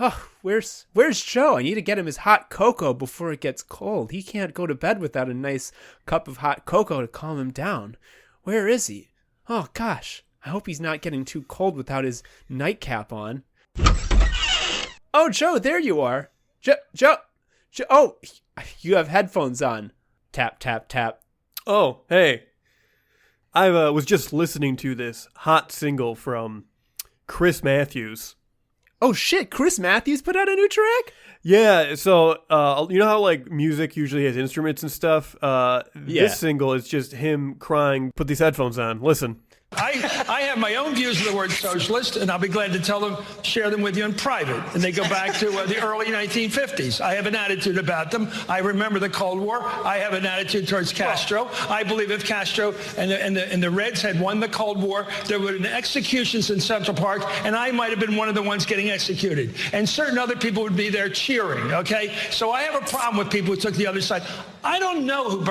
Oh, where's Joe? I need to get him his hot cocoa before it gets cold. He can't go to bed without a nice cup of hot cocoa to calm him down. Where is he? Oh, gosh. I hope he's not getting too cold without his nightcap on. Oh, Joe, there you are. Joe. Oh, you have headphones on. Tap, tap, tap. Oh, hey. I was just listening to this hot single from Chris Matthews. Oh, shit. Chris Matthews put out a new track? Yeah, so you know how like music usually has instruments and stuff? This single is just him crying. Put these headphones on. Listen. I have my own views of the word socialist, and I'll be glad to share them with you in private. And they go back to the early 1950s. I have an attitude about them. I remember the Cold War. I have an attitude towards Castro. I believe if Castro and the Reds had won the Cold War, there would have been executions in Central Park, and I might have been one of the ones getting executed. And certain other people would be there cheering, okay? So I have a problem with people who took the other side. I don't know who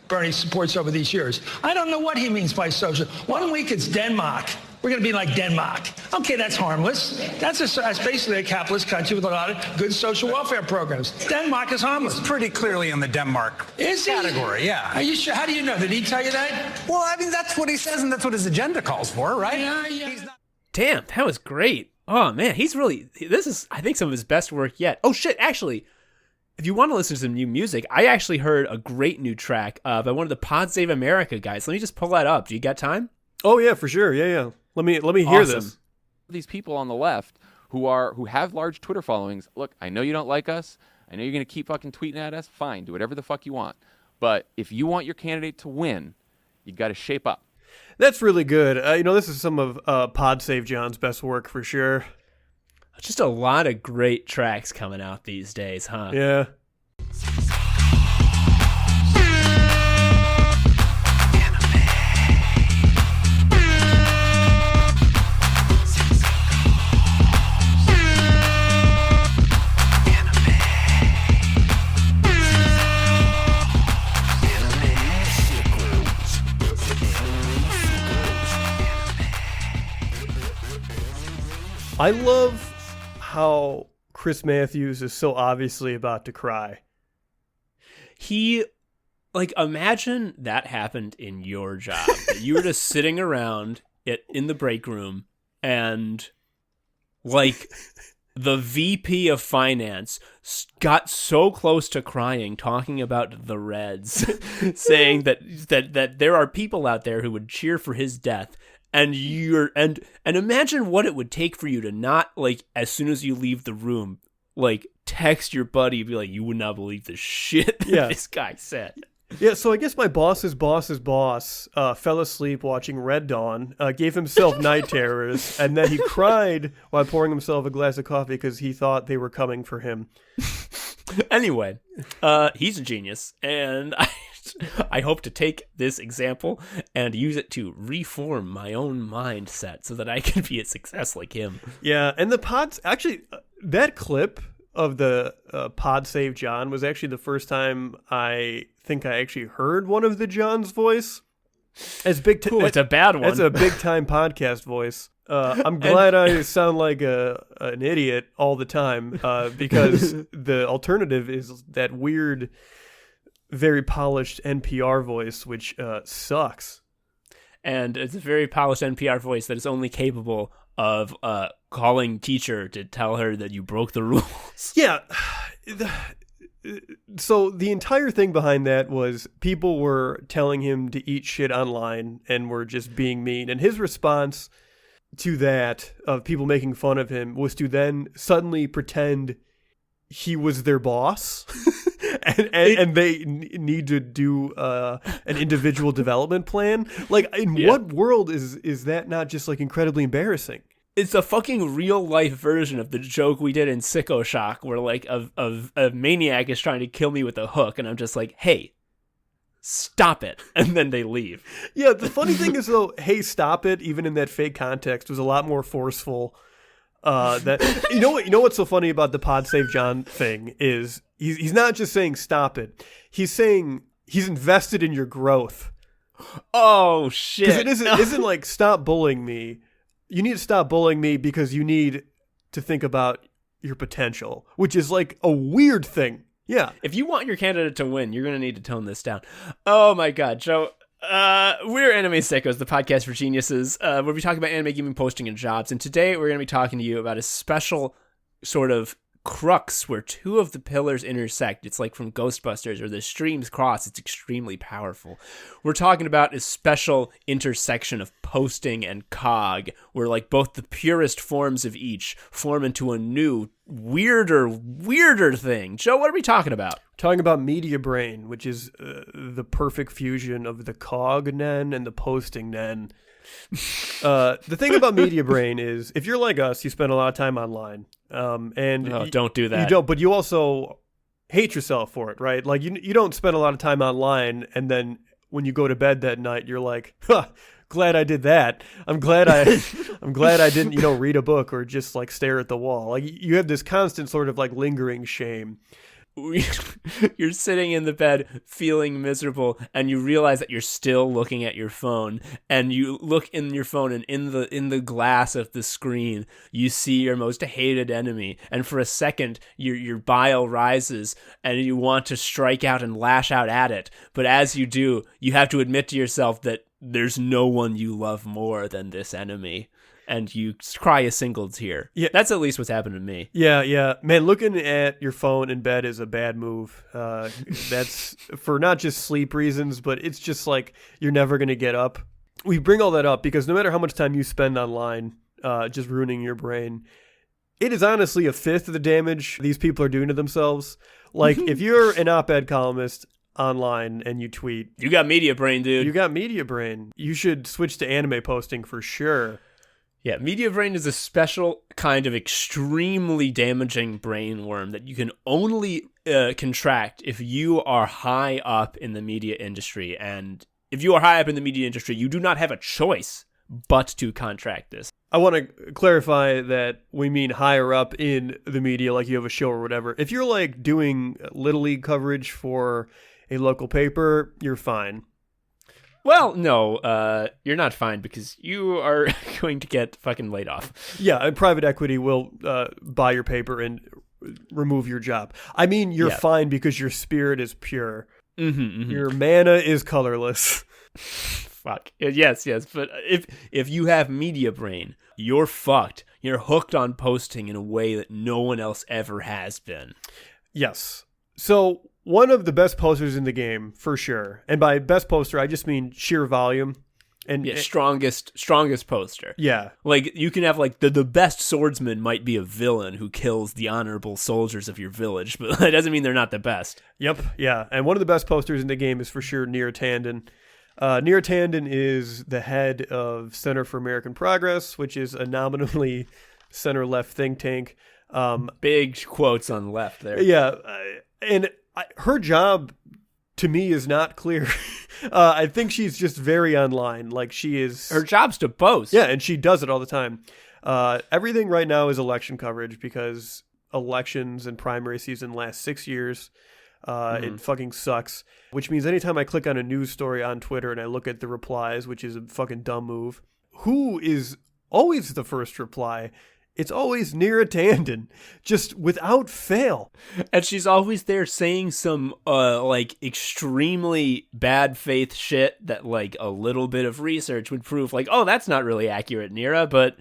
Bernie supports over these years. I don't know what he means by social. 1 week it's Denmark. We're going to be like Denmark. Okay, that's harmless. That's basically a capitalist country with a lot of good social welfare programs. Denmark is harmless. He's pretty clearly in the Denmark category, yeah. Are you sure? How do you know? Did he tell you that? Well, I mean, that's what he says, and that's what his agenda calls for, right? Yeah. Damn, that was great. Oh, man, this is, I think, some of his best work yet. Oh, shit, actually, if you want to listen to some new music, I actually heard a great new track by one of the Pod Save America guys. Let me just pull that up. Do you got time? Oh, yeah, for sure. Yeah. Let me hear this. These people on the left who have large Twitter followings, look, I know you don't like us. I know you're going to keep fucking tweeting at us. Fine, do whatever the fuck you want. But if you want your candidate to win, you got to shape up. That's really good. This is some of Pod Save John's best work for sure. Just a lot of great tracks coming out these days, huh? Yeah. I love how Chris Matthews is so obviously about to cry. Imagine that happened in your job. You were just sitting around in the break room and the VP of finance got so close to crying talking about the Reds, saying that there are people out there who would cheer for his death. And imagine what it would take for you to not, as soon as you leave the room, text your buddy and be like, you would not believe the shit that this guy said. Yeah, so I guess my boss's boss's boss fell asleep watching Red Dawn, gave himself night terrors, and then he cried while pouring himself a glass of coffee because he thought they were coming for him. Anyway, he's a genius, and I hope to take this example and use it to reform my own mindset so that I can be a success like him. Yeah, and the pods, actually, that clip of the Pod Save John was actually the first time I think I actually heard one of the John's voice. It's a bad one. It's a big-time podcast voice. I'm glad I sound like an idiot all the time because the alternative is that weird, very polished NPR voice, which sucks. And it's a very polished NPR voice that is only capable of calling teacher to tell her that you broke the rules. Yeah. So the entire thing behind that was people were telling him to eat shit online and were just being mean. And his response to that, of people making fun of him, was to then suddenly pretend he was their boss. and they need to do an individual development plan. What world is that not just incredibly embarrassing? It's a fucking real life version of the joke we did in Sicko Shock, where a maniac is trying to kill me with a hook, and I'm just like, hey, stop it, and then they leave. Yeah, the funny thing is though, hey, stop it, even in that fake context, was a lot more forceful. That you know what's so funny about the Pod Save John thing is he's not just saying stop it. He's saying he's invested in your growth. Oh shit! Because it isn't like stop bullying me. You need to stop bullying me because you need to think about your potential, which is like a weird thing. Yeah. If you want your candidate to win, you're going to need to tone this down. Oh my God, Joe. We're Anime Sickos, the podcast for geniuses, where we talk about anime, gaming, posting, and jobs. And today we're going to be talking to you about a special sort of crux where two of the pillars intersect. It's like from Ghostbusters, where the streams cross. It's extremely powerful. We're talking about a special intersection of posting and cog, where like both the purest forms of each form into a new, weirder thing. Joe, what are we talking about? Talking about Media Brain, which is the perfect fusion of the cog nen and the posting nen. The thing about Media Brain is, if you're like us, you spend a lot of time online. Don't do that. You don't, but you also hate yourself for it, right? Like you don't spend a lot of time online, and then when you go to bed that night, you're like, huh, glad I did that. I'm glad I didn't, read a book or just like stare at the wall. Like you have this constant sort of like lingering shame. You're sitting in the bed feeling miserable, and you realize that you're still looking at your phone, and you look in your phone, and in the glass of the screen you see your most hated enemy, and for a second your bile rises and you want to strike out and lash out at it, but as you do, you have to admit to yourself that there's no one you love more than this enemy. And you cry a single tear. Yeah. That's at least what's happened to me. Yeah. Man, looking at your phone in bed is a bad move. That's for not just sleep reasons, but it's just like you're never going to get up. We bring all that up because no matter how much time you spend online just ruining your brain, it is honestly a fifth of the damage these people are doing to themselves. Like, if you're an op-ed columnist online and you tweet, you got Media Brain, dude. You got Media Brain. You should switch to anime posting for sure. Yeah, Media Brain is a special kind of extremely damaging brain worm that you can only contract if you are high up in the media industry. And if you are high up in the media industry, you do not have a choice but to contract this. I want to clarify that we mean higher up in the media, like you have a show or whatever. If you're like doing Little League coverage for a local paper, you're fine. Well, no, you're not fine because you are going to get fucking laid off. Yeah, and private equity will buy your paper and remove your job. I mean, you're fine because your spirit is pure. Your mana is colorless. Fuck. Yes, but if you have Media Brain, you're fucked. You're hooked on posting in a way that no one else ever has been. Yes. So one of the best posters in the game, for sure. And by best poster, I just mean sheer volume. And strongest poster. Yeah. Like, you can have, like, the best swordsman might be a villain who kills the honorable soldiers of your village, but that doesn't mean they're not the best. Yep, yeah. And one of the best posters in the game is for sure Neera Tanden. Neera Tanden is the head of Center for American Progress, which is a nominally center-left think tank. Big quotes on left there. Yeah, and her job to me is not clear. I think she's just very online. Like, she is. Her job's to post. Yeah, and she does it all the time. Everything right now is election coverage because elections and primary season last 6 years. It fucking sucks. Which means anytime I click on a news story on Twitter and I look at the replies, which is a fucking dumb move, who is always the first reply? It's always Neera Tanden, just without fail. And she's always there saying some, like, extremely bad faith shit that, like, a little bit of research would prove, like, oh, that's not really accurate, Neera. But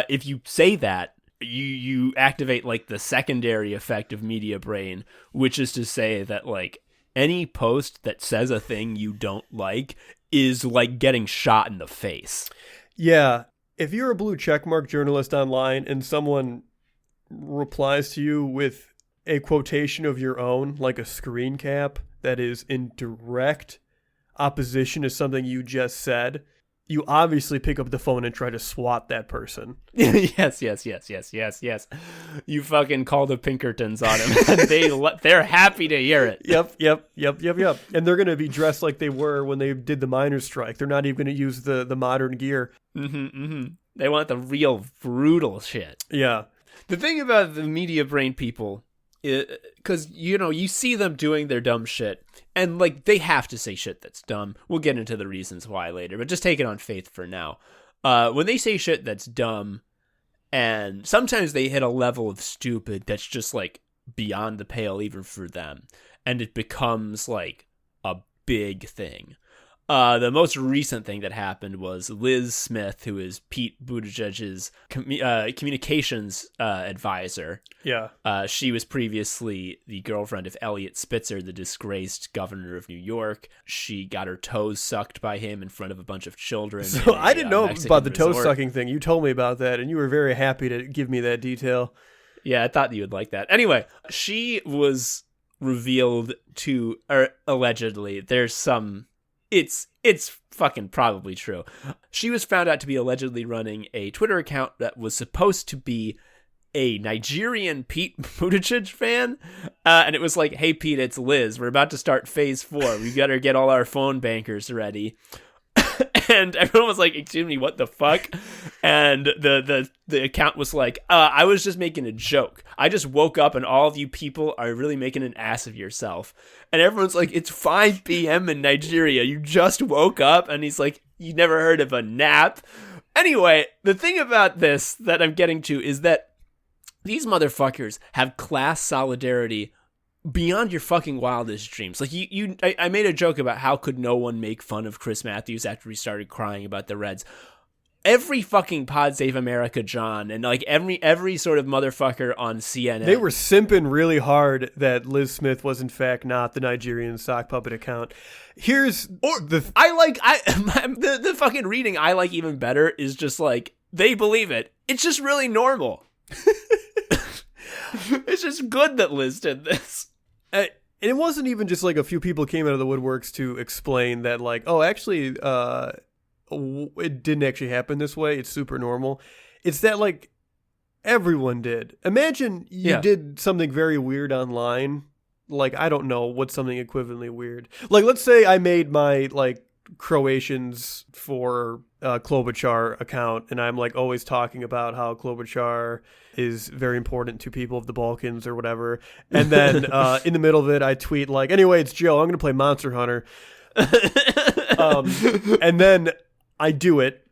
if you say that, you activate, like, the secondary effect of Media Brain, which is to say that, like, any post that says a thing you don't like is, like, getting shot in the face. Yeah. If you're a blue checkmark journalist online and someone replies to you with a quotation of your own, like a screen cap that is in direct opposition to something you just said, you obviously pick up the phone and try to swat that person. Yes. You fucking call the Pinkertons on him. And they're happy to hear it. Yep. And they're going to be dressed like they were when they did the miners' strike. They're not even going to use the modern gear. They want the real brutal shit. Yeah. The thing about the Media Brain people, because, you see them doing their dumb shit, and, like, they have to say shit that's dumb. We'll get into the reasons why later, but just take it on faith for now. When they say shit that's dumb, And sometimes they hit a level of stupid that's just like beyond the pale even for them. And it becomes like a big thing. The most recent thing that happened was Liz Smith, who is Pete Buttigieg's communications advisor. Yeah. She was previously the girlfriend of Eliot Spitzer, the disgraced governor of New York. She got her toes sucked by him in front of a bunch of children. So I didn't know Mexican about the toe resort. sucking thing. You told me about that, and you were very happy to give me that detail. Yeah, I thought you would like that. Anyway, she was revealed to, or allegedly, there's some... It's fucking probably true. She was found out to be allegedly running a Twitter account that was supposed to be a Nigerian Pete Buttigieg fan. And it was like, hey, Pete, it's Liz. We're about to start phase 4. We better get all our phone bankers ready. And everyone was like, excuse me, what the fuck? And the account was like, I was just making a joke. I just woke up and all of you people are really making an ass of yourself. And everyone's like, it's 5 p.m. in Nigeria. You just woke up? And he's like, you never heard of a nap? Anyway, the thing about this that I'm getting to is that these motherfuckers have class solidarity beyond your fucking wildest dreams. Like I made a joke about how could no one make fun of Chris Matthews after he started crying about the Reds. Every fucking Pod Save America John and like every sort of motherfucker on CNN. They were simping really hard that Liz Smith was in fact not the Nigerian sock puppet account. Here's the fucking reading I like even better is just like they believe it. It's just really normal. It's just good that Liz did this. And it wasn't even just like a few people came out of the woodworks to explain that like, oh, actually, it didn't actually happen this way. It's super normal. It's that like everyone did. Imagine you did something very weird online. Like, I don't know what's something equivalently weird. Like, let's say I made my like Croatians for Klobuchar account, and I'm like always talking about how Klobuchar is very important to people of the Balkans or whatever. And then in the middle of it, I tweet like, anyway, it's Joe. I'm going to play Monster Hunter. And then I do it.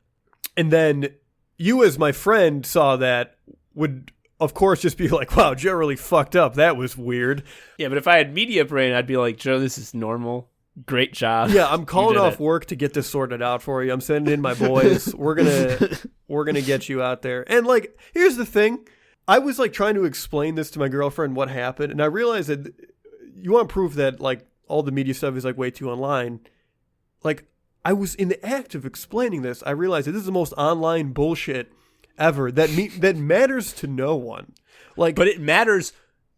And then you as my friend saw that would, of course, just be like, wow, Joe really fucked up. That was weird. Yeah, but if I had media brain, I'd be like, Joe, this is normal. Great job. Yeah, I'm calling off work to get this sorted out for you. I'm sending in my boys. We're gonna get you out there. And like, here's the thing. I was like trying to explain this to my girlfriend what happened, and I realized that you want proof that like all the media stuff is like way too online. Like, I was in the act of explaining this. I realized that this is the most online bullshit ever that matters to no one. Like, but it matters.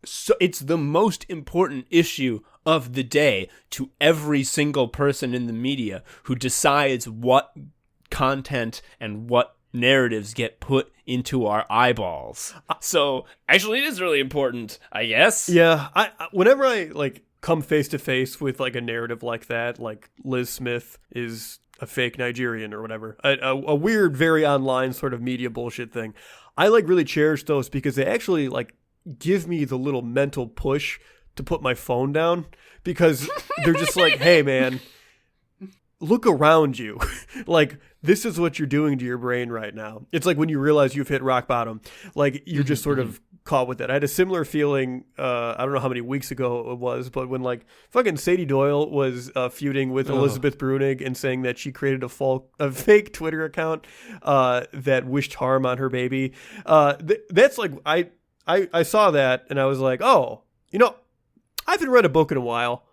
So it's the most important issue of the day to every single person in the media who decides what content and what narratives get put into our eyeballs. So actually, it is really important, I guess. Yeah, whenever I like come face to face with like a narrative like that, like Liz Smith is a fake Nigerian or whatever, a weird, very online sort of media bullshit thing, I like really cherish those because they actually like give me the little mental push to put my phone down, because they're just like, hey man, look around you. Like, this is what you're doing to your brain right now. It's like when you realize you've hit rock bottom, like you're just sort of caught with it. I had a similar feeling, I don't know how many weeks ago it was, but when like fucking Sadie Doyle was feuding with Elizabeth Brunig and saying that she created a fake Twitter account that wished harm on her baby. That's like, I saw that and I was like, oh, you know, I haven't read a book in a while.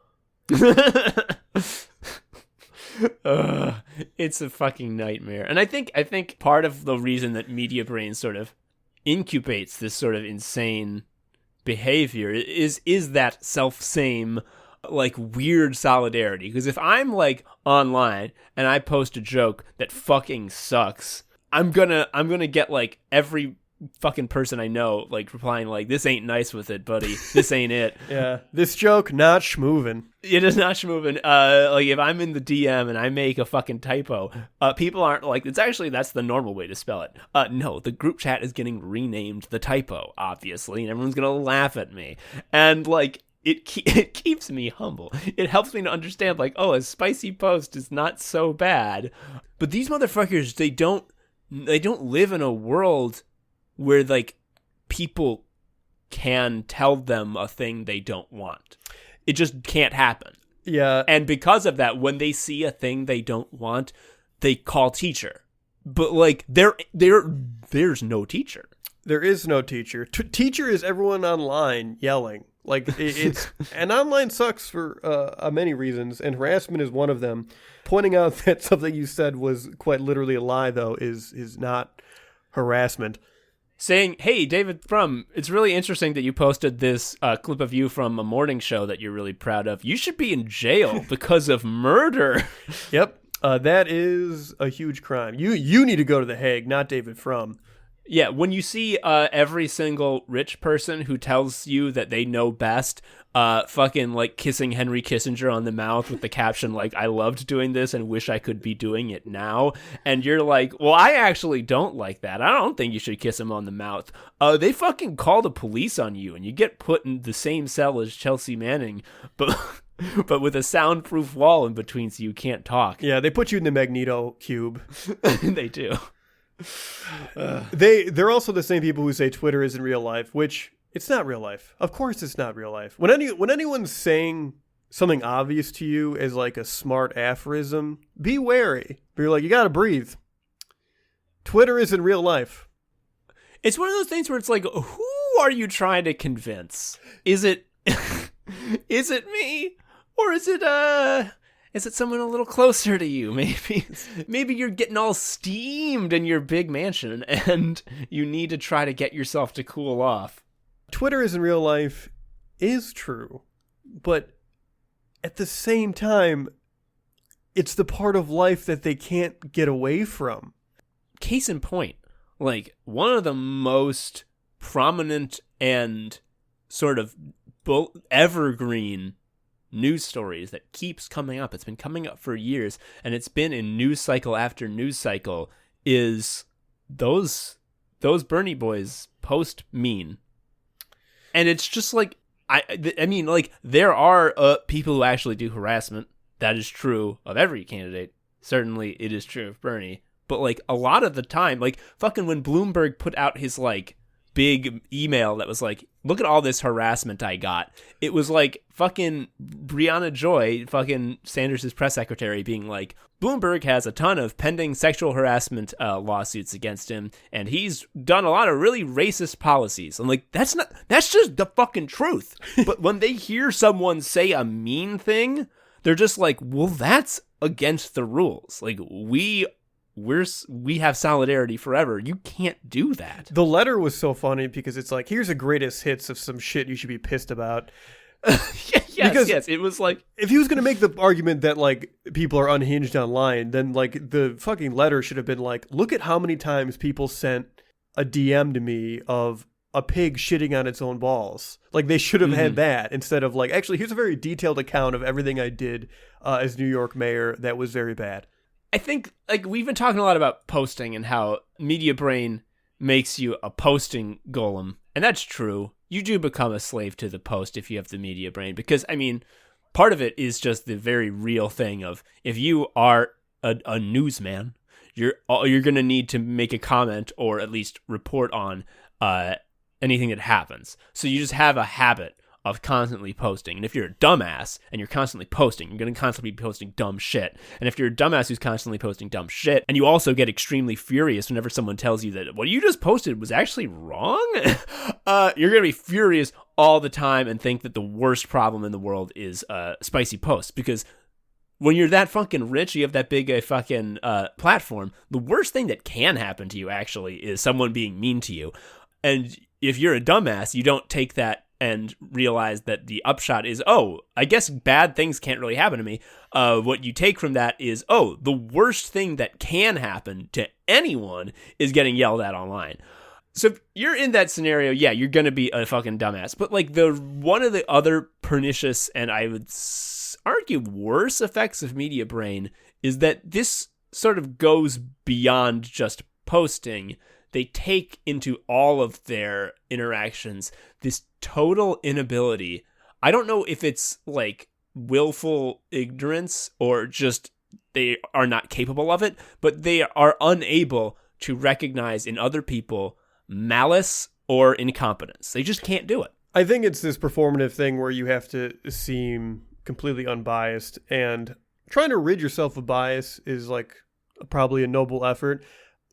It's a fucking nightmare. And I think part of the reason that media brain sort of incubates this sort of insane behavior is that self-same like weird solidarity. Because if I'm like online and I post a joke that fucking sucks, I'm gonna get like every fucking person I know like replying like, this ain't nice with it, buddy. This ain't it. Yeah, this joke not schmoovin'. It is not schmoovin'. Like if I'm in the DM and I make a fucking typo, people aren't like, that's the normal way to spell it. No, the group chat is getting renamed the typo, obviously, and everyone's gonna laugh at me. And like it keeps me humble. It helps me to understand like, oh, a spicy post is not so bad. But these motherfuckers, they don't live in a world where like people can tell them a thing they don't want. It just can't happen. Yeah. And because of that, when they see a thing they don't want, they call teacher. But like there's no teacher. There is no teacher. Teacher is everyone online yelling. Like it's and online sucks for many reasons, and harassment is one of them. Pointing out that something you said was quite literally a lie, though, is not harassment. Saying, hey, David Frum, it's really interesting that you posted this clip of you from a morning show that you're really proud of. You should be in jail because of murder. Yep, that is a huge crime. You need to go to The Hague, not David Frum. Yeah, when you see every single rich person who tells you that they know best, fucking like kissing Henry Kissinger on the mouth with the caption like, I loved doing this and wish I could be doing it now. And you're like, well, I actually don't like that. I don't think you should kiss him on the mouth. They fucking call the police on you and you get put in the same cell as Chelsea Manning, but with a soundproof wall in between so you can't talk. Yeah, they put you in the Magneto cube. They do. They're also the same people who say Twitter isn't real life, which it's not real life. Of course it's not real life. When anyone's saying something obvious to you as like a smart aphorism, be wary. You're like, you gotta breathe. Twitter isn't real life. It's one of those things where it's like, who are you trying to convince? Is it is it me? Or is it someone a little closer to you? Maybe you're getting all steamed in your big mansion and you need to try to get yourself to cool off. Twitter isn't real life is true, but at the same time, it's the part of life that they can't get away from. Case in point, like one of the most prominent and sort of evergreen news stories that keeps coming up, it's been coming up for years, and it's been in news cycle after news cycle, is those Bernie boys post mean. And it's just like, I mean, like, there are people who actually do harassment. That is true of every candidate. Certainly it is true of Bernie. But like a lot of the time, like fucking when Bloomberg put out his like big email that was like, look at all this harassment I got. It was like fucking Brianna Joy, fucking Sanders' press secretary, being like, Bloomberg has a ton of pending sexual harassment lawsuits against him, and he's done a lot of really racist policies. I'm like, that's just the fucking truth. But when they hear someone say a mean thing, they're just like, well, that's against the rules. Like, we have solidarity forever. You can't do that. The letter was so funny because it's like, here's a greatest hits of some shit you should be pissed about. Yes. It was like, if he was going to make the argument that like people are unhinged online, then like the fucking letter should have been like, look at how many times people sent a DM to me of a pig shitting on its own balls. Like they should have had that instead of like, actually, here's a very detailed account of everything I did as New York mayor that was very bad. I think like we've been talking a lot about posting and how Media Brain makes you a posting golem. And that's true. You do become a slave to the post if you have the Media Brain, because I mean, part of it is just the very real thing of if you are a newsman, you're going to need to make a comment or at least report on anything that happens. So you just have a habit of constantly posting. And if you're a dumbass and you're constantly posting, you're going to constantly be posting dumb shit. And if you're a dumbass who's constantly posting dumb shit, and you also get extremely furious whenever someone tells you that what you just posted was actually wrong, you're going to be furious all the time and think that the worst problem in the world is spicy posts. Because when you're that fucking rich, you have that big fucking platform, the worst thing that can happen to you actually is someone being mean to you. And if you're a dumbass, you don't take that and realize that the upshot is, oh, I guess bad things can't really happen to me. What you take from that is, oh, the worst thing that can happen to anyone is getting yelled at online. So if you're in that scenario, yeah, you're going to be a fucking dumbass. But like one of the other pernicious and I would argue worse effects of Media Brain is that this sort of goes beyond just posting. They take into all of their interactions this total inability. I don't know if it's like willful ignorance or just they are not capable of it, but they are unable to recognize in other people malice or incompetence. They just can't do it. I think it's this performative thing where you have to seem completely unbiased, and trying to rid yourself of bias is like probably a noble effort.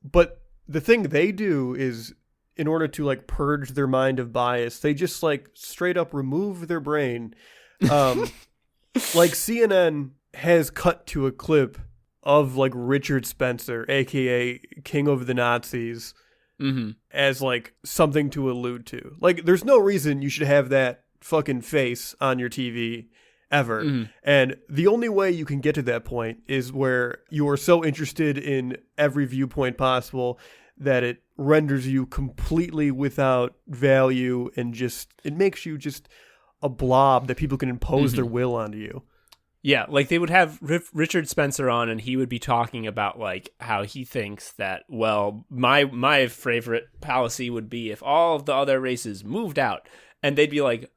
But the thing they do is, in order to like purge their mind of bias, they just like straight up remove their brain. Like CNN has cut to a clip of like Richard Spencer, aka King of the Nazis, as like something to allude to. Like, there's no reason you should have that fucking face on your TV ever. And the only way you can get to that point is where you are so interested in every viewpoint possible that it renders you completely without value, and just it makes you just a blob that people can impose their will onto you. Yeah, like they would have Richard Spencer on, and he would be talking about like how he thinks that, well, my favorite policy would be if all of the other races moved out, and they'd be like,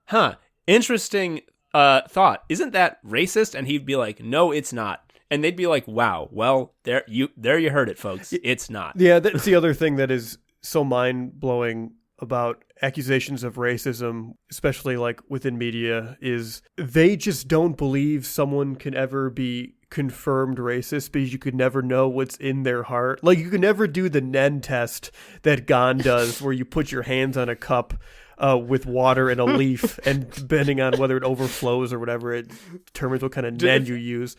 interesting thought. Isn't that racist? And he'd be like, no, it's not. And they'd be like, wow, well, there you heard it, folks. It's not. Yeah, that's the other thing that is so mind-blowing about accusations of racism, especially like within media, is they just don't believe someone can ever be confirmed racist, because you could never know what's in their heart. Like, you can never do the Nen test that Gon does, where you put your hands on a cup with water and a leaf, and depending on whether it overflows or whatever, it determines what kind of Nen you use.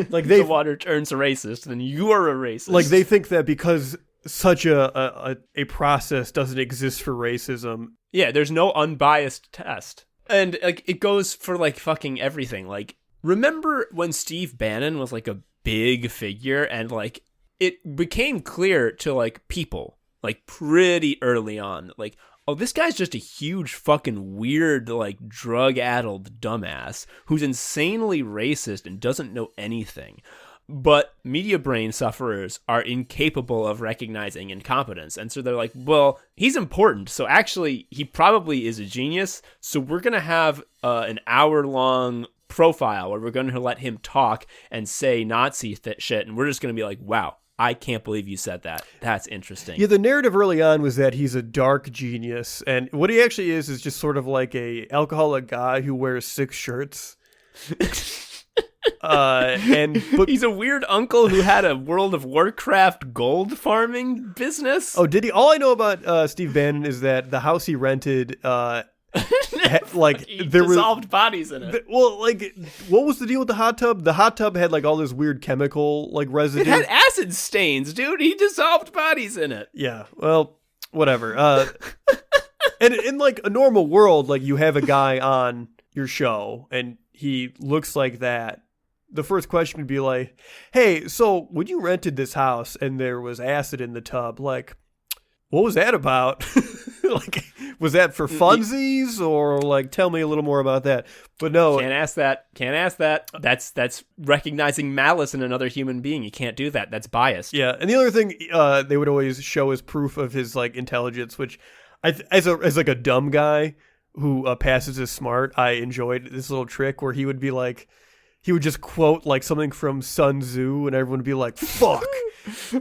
Like, the water turns racist, then you are a racist. Like, they think that because such a process doesn't exist for racism. Yeah, there's no unbiased test. And like it goes for like fucking everything. Like, remember when Steve Bannon was like a big figure, and like it became clear to like people like pretty early on, like, oh, this guy's just a huge fucking weird, like, drug-addled dumbass who's insanely racist and doesn't know anything. But media brain sufferers are incapable of recognizing incompetence. And so they're like, well, he's important, so actually he probably is a genius, so we're going to have an hour-long profile where we're going to let him talk and say Nazi shit, and we're just going to be like, wow, I can't believe you said that. That's interesting. Yeah, the narrative early on was that he's a dark genius, and what he actually is just sort of like a alcoholic guy who wears 6 shirts. But he's a weird uncle who had a World of Warcraft gold farming business. Oh, did he? All I know about Steve Bannon is that the house he rented, like there dissolved bodies in it. Well, like, what was the deal with the hot tub? The hot tub had like all this weird chemical like residue. It had acid stains, dude. He dissolved bodies in it. Yeah. Well, whatever. And in like a normal world, like you have a guy on your show and he looks like that. The first question would be like, hey, so when you rented this house and there was acid in the tub, like, what was that about? Like, was that for funsies, or like, tell me a little more about that? But no. Can't ask that. That's recognizing malice in another human being. You can't do that. That's biased. Yeah. And the other thing they would always show as proof of his like intelligence, which as like a dumb guy who passes as smart, I enjoyed this little trick where he would be like, he would just quote like something from Sun Tzu, and everyone would be like, fuck,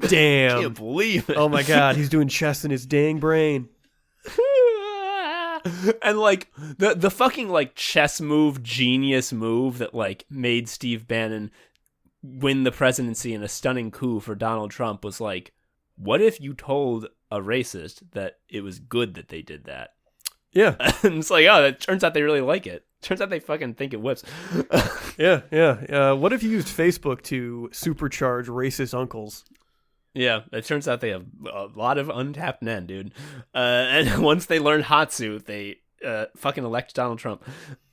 damn. I can't believe it. Oh my God, he's doing chess in his dang brain. And like the fucking like chess move, genius move that like made Steve Bannon win the presidency in a stunning coup for Donald Trump was like, what if you told a racist that it was good that they did that? Yeah. And it's like, oh, it turns out they really like it. Turns out they fucking think it whips. Yeah. What if you used Facebook to supercharge racist uncles? Yeah, it turns out they have a lot of untapped men, dude. And once they learn Hatsu, they fucking elect Donald Trump.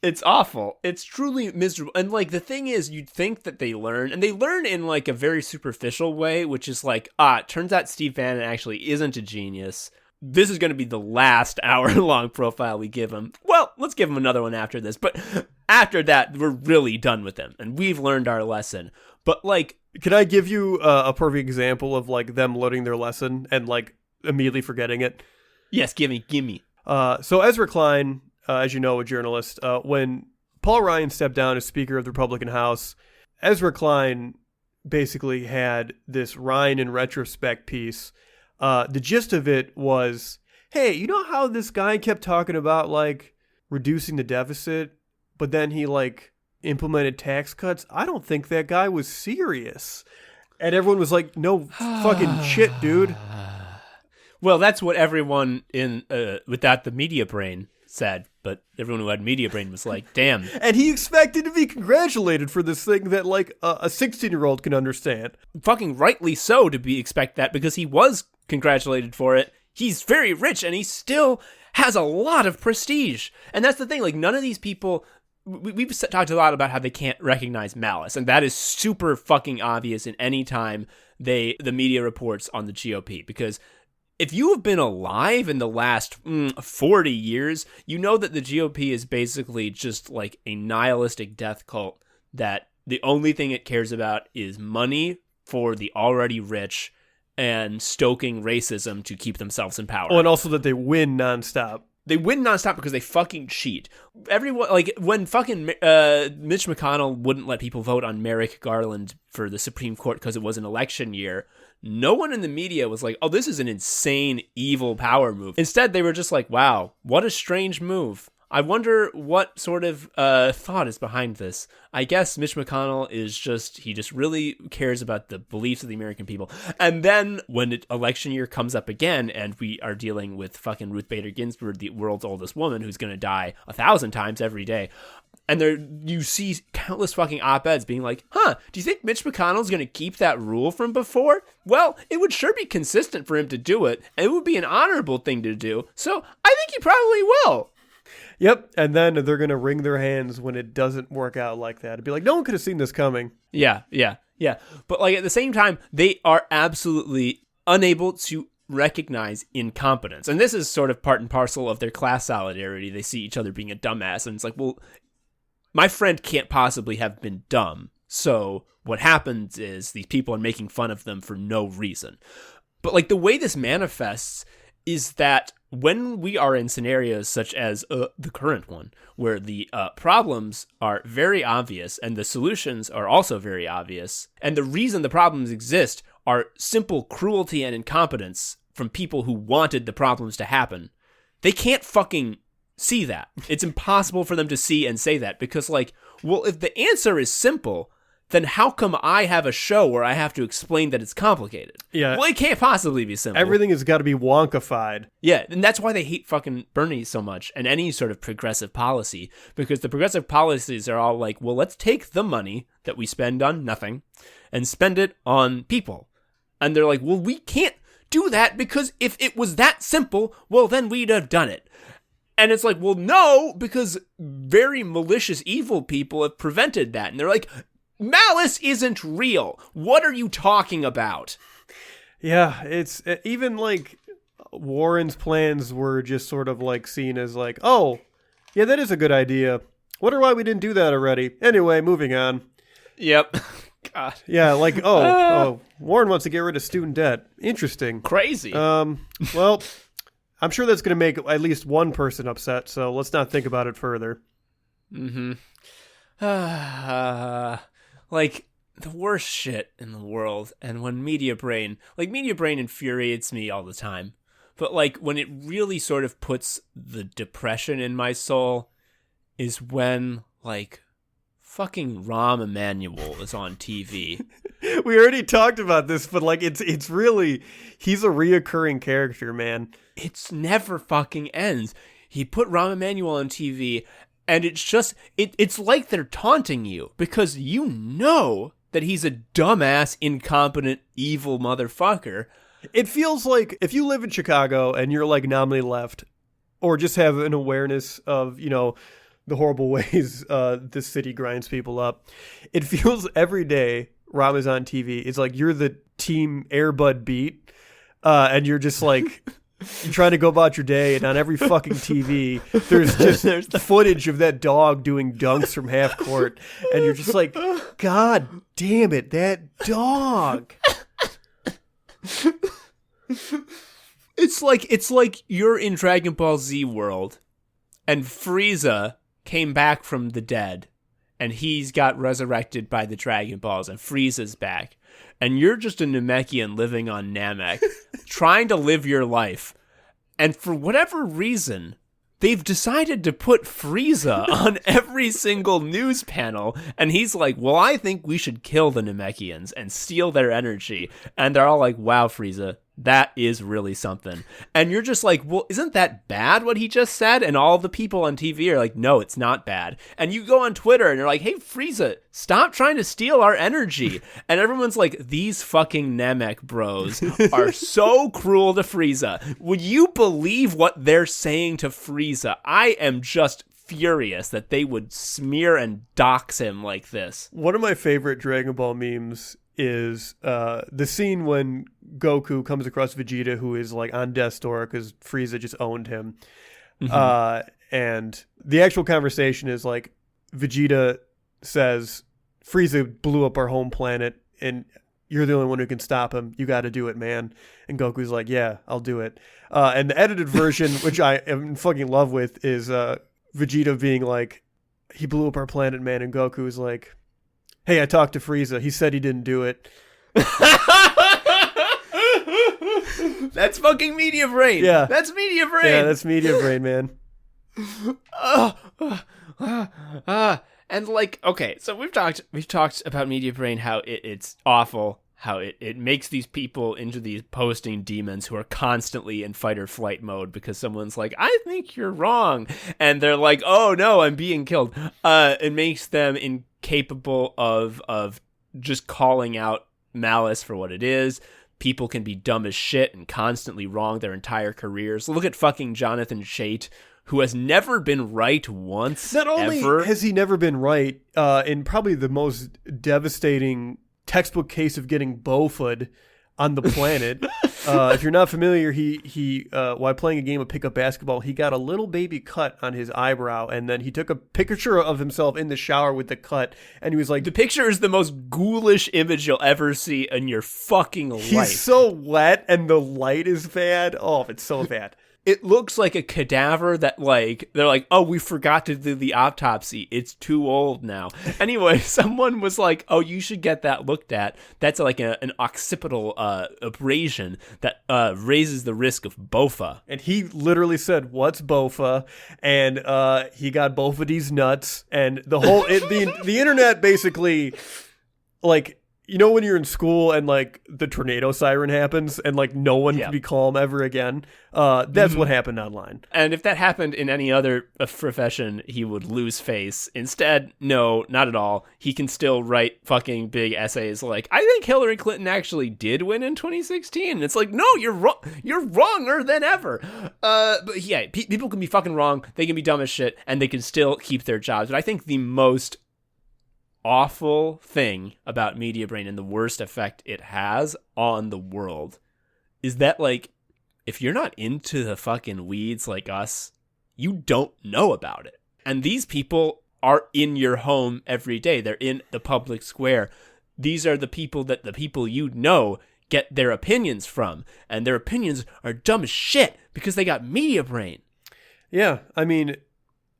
It's awful. It's truly miserable. And like the thing is, you'd think that they learn, and they learn in like a very superficial way, which is like, it turns out Steve Bannon actually isn't a genius. This is going to be the last hour-long profile we give him. Well, let's give him another one after this. But after that, we're really done with him, and we've learned our lesson. But like, can I give you a perfect example of like them learning their lesson and like immediately forgetting it? Yes, give me. So Ezra Klein, as you know, a journalist, when Paul Ryan stepped down as Speaker of the Republican House, Ezra Klein basically had this Ryan in retrospect piece The gist of it was, hey, you know how this guy kept talking about like reducing the deficit, but then he like implemented tax cuts? I don't think that guy was serious. And everyone was like, no fucking shit, dude. Well, that's what everyone in without the media brain said, but everyone who had media brain was like, damn. And he expected to be congratulated for this thing that like a 16-year-old can understand. Fucking rightly so to expect that, because he was congratulated for it. He's very rich and he still has a lot of prestige. And that's the thing, like none of these people, we've talked a lot about how they can't recognize malice, and that is super fucking obvious in any time the media reports on the GOP, because if you have been alive in the last 40 years, you know that the GOP is basically just like a nihilistic death cult that the only thing it cares about is money for the already rich and stoking racism to keep themselves in power. Oh, and also that they win nonstop. They win nonstop because they fucking cheat. Everyone, like, when fucking Mitch McConnell wouldn't let people vote on Merrick Garland for the Supreme Court because it was an election year, no one in the media was like, oh, this is an insane, evil power move. Instead, they were just like, wow, what a strange move. I wonder what sort of thought is behind this. I guess Mitch McConnell he just really cares about the beliefs of the American people. And then when election year comes up again and we are dealing with fucking Ruth Bader Ginsburg, the world's oldest woman who's going to die 1,000 times every day, and you see countless fucking op-eds being like, do you think Mitch McConnell's going to keep that rule from before? Well, it would sure be consistent for him to do it, and it would be an honorable thing to do, so I think he probably will. Yep, and then they're going to wring their hands when it doesn't work out like that. It'd be like, no one could have seen this coming. Yeah. But like at the same time, they are absolutely unable to recognize incompetence. And this is sort of part and parcel of their class solidarity. They see each other being a dumbass, and it's like, well, my friend can't possibly have been dumb. So what happens is these people are making fun of them for no reason. But like the way this manifests is that when we are in scenarios such as the current one, where the problems are very obvious and the solutions are also very obvious, and the reason the problems exist are simple cruelty and incompetence from people who wanted the problems to happen, they can't fucking see that. It's impossible for them to see and say that, because like, well, if the answer is simple, then how come I have a show where I have to explain that it's complicated? Yeah. Well, it can't possibly be simple. Everything has got to be wonkified. Yeah, and that's why they hate fucking Bernie so much and any sort of progressive policy, because the progressive policies are all like, well, let's take the money that we spend on nothing and spend it on people. And they're like, well, we can't do that because if it was that simple, well, then we'd have done it. And it's like, well, no, because very malicious, evil people have prevented that. And they're like, malice isn't real. What are you talking about? Yeah, it's even like Warren's plans were just sort of like seen as like, oh, yeah, that is a good idea. Wonder why we didn't do that already. Anyway, moving on. Yep. God. Yeah, like, oh, Warren wants to get rid of student debt. Interesting. Crazy. Well, I'm sure that's going to make at least one person upset, so let's not think about it further. Mm-hmm. Like, the worst shit in the world, and when Media Brain infuriates me all the time, but like, when it really sort of puts the depression in my soul is when, like, fucking Rahm Emanuel is on TV. We already talked about this, but like, it's really, he's a reoccurring character, man. It's never fucking ends. He put Rahm Emanuel on TV, and it's just, it's like they're taunting you, because you know that he's a dumbass, incompetent, evil motherfucker. It feels like if you live in Chicago and you're like nominally left, or just have an awareness of, you know, the horrible ways this city grinds people up, it feels every day Rahm is on TV, it's like you're the team Air Bud beat, and you're just like... You're trying to go about your day, and on every fucking TV, there's just footage of that dog doing dunks from half court, and you're just like, God damn it, that dog. It's like you're in Dragon Ball Z world, and Frieza came back from the dead, and he's got resurrected by the Dragon Balls, and Frieza's back, and you're just a Namekian living on Namek, trying to live your life, and for whatever reason, they've decided to put Frieza on every single news panel, and he's like, well, I think we should kill the Namekians and steal their energy, and they're all like, wow, Frieza, that is really something. And you're just like, well, isn't that bad what he just said? And all the people on TV are like, no, it's not bad. And you go on Twitter and you're like, hey, Frieza, stop trying to steal our energy. And everyone's like, these fucking Namek bros are so cruel to Frieza. Would you believe what they're saying to Frieza? I am just furious that they would smear and dox him like this. One of my favorite Dragon Ball memes is the scene when Goku comes across Vegeta, who is like on death's door because Frieza just owned him. And the actual conversation is like, Vegeta says, Frieza blew up our home planet and you're the only one who can stop him. You got to do it, man. And Goku's like, yeah, I'll do it. And the edited version, which I am in fucking love with, is Vegeta being like, he blew up our planet, man. And Goku's like, hey, I talked to Frieza. He said he didn't do it. That's fucking Media Brain. Yeah. That's Media Brain. Yeah, that's Media Brain, man. And like, okay, so we've talked about Media Brain, how it's awful, how it makes these people into these posting demons who are constantly in fight or flight mode because someone's like, I think you're wrong. And they're like, oh no, I'm being killed. It makes them incapable of just calling out malice for what it is. People can be dumb as shit and constantly wrong their entire careers. Look at fucking Jonathan Chait, who has never been right once. Not only ever. has he never been right, in probably the most devastating textbook case of getting Bofa'd on the planet. If you're not familiar, he while playing a game of pickup basketball, he got a little baby cut on his eyebrow, and then he took a picture of himself in the shower with the cut, and he was like, the picture is the most ghoulish image you'll ever see in your fucking life. he's so wet, and the light is bad. Oh, it's so bad. It looks like a cadaver that, like, they're like, oh, we forgot to do the autopsy. It's too old now. Anyway, someone was like, oh, you should get that looked at. That's like an occipital abrasion that raises the risk of Bofa. And he literally said, what's Bofa? And he got Bofa'd nuts. And the whole, the internet basically, like, you know when you're in school and like the tornado siren happens and like no one can be calm ever again? That's what happened online. And if that happened in any other profession, he would lose face. Instead, no, not at all. He can still write fucking big essays like, I think Hillary Clinton actually did win in 2016. And it's like, no, you're wrong. You're wronger than ever. But yeah, people can be fucking wrong. They can be dumb as shit and they can still keep their jobs. But I think the most awful thing about Media Brain and the worst effect it has on the world is that, like, if you're not into the fucking weeds like us, you don't know about it. And these people are in your home every day. They're in the public square. These are the people that the people you know get their opinions from. And their opinions are dumb as shit because they got Media Brain. Yeah, I mean,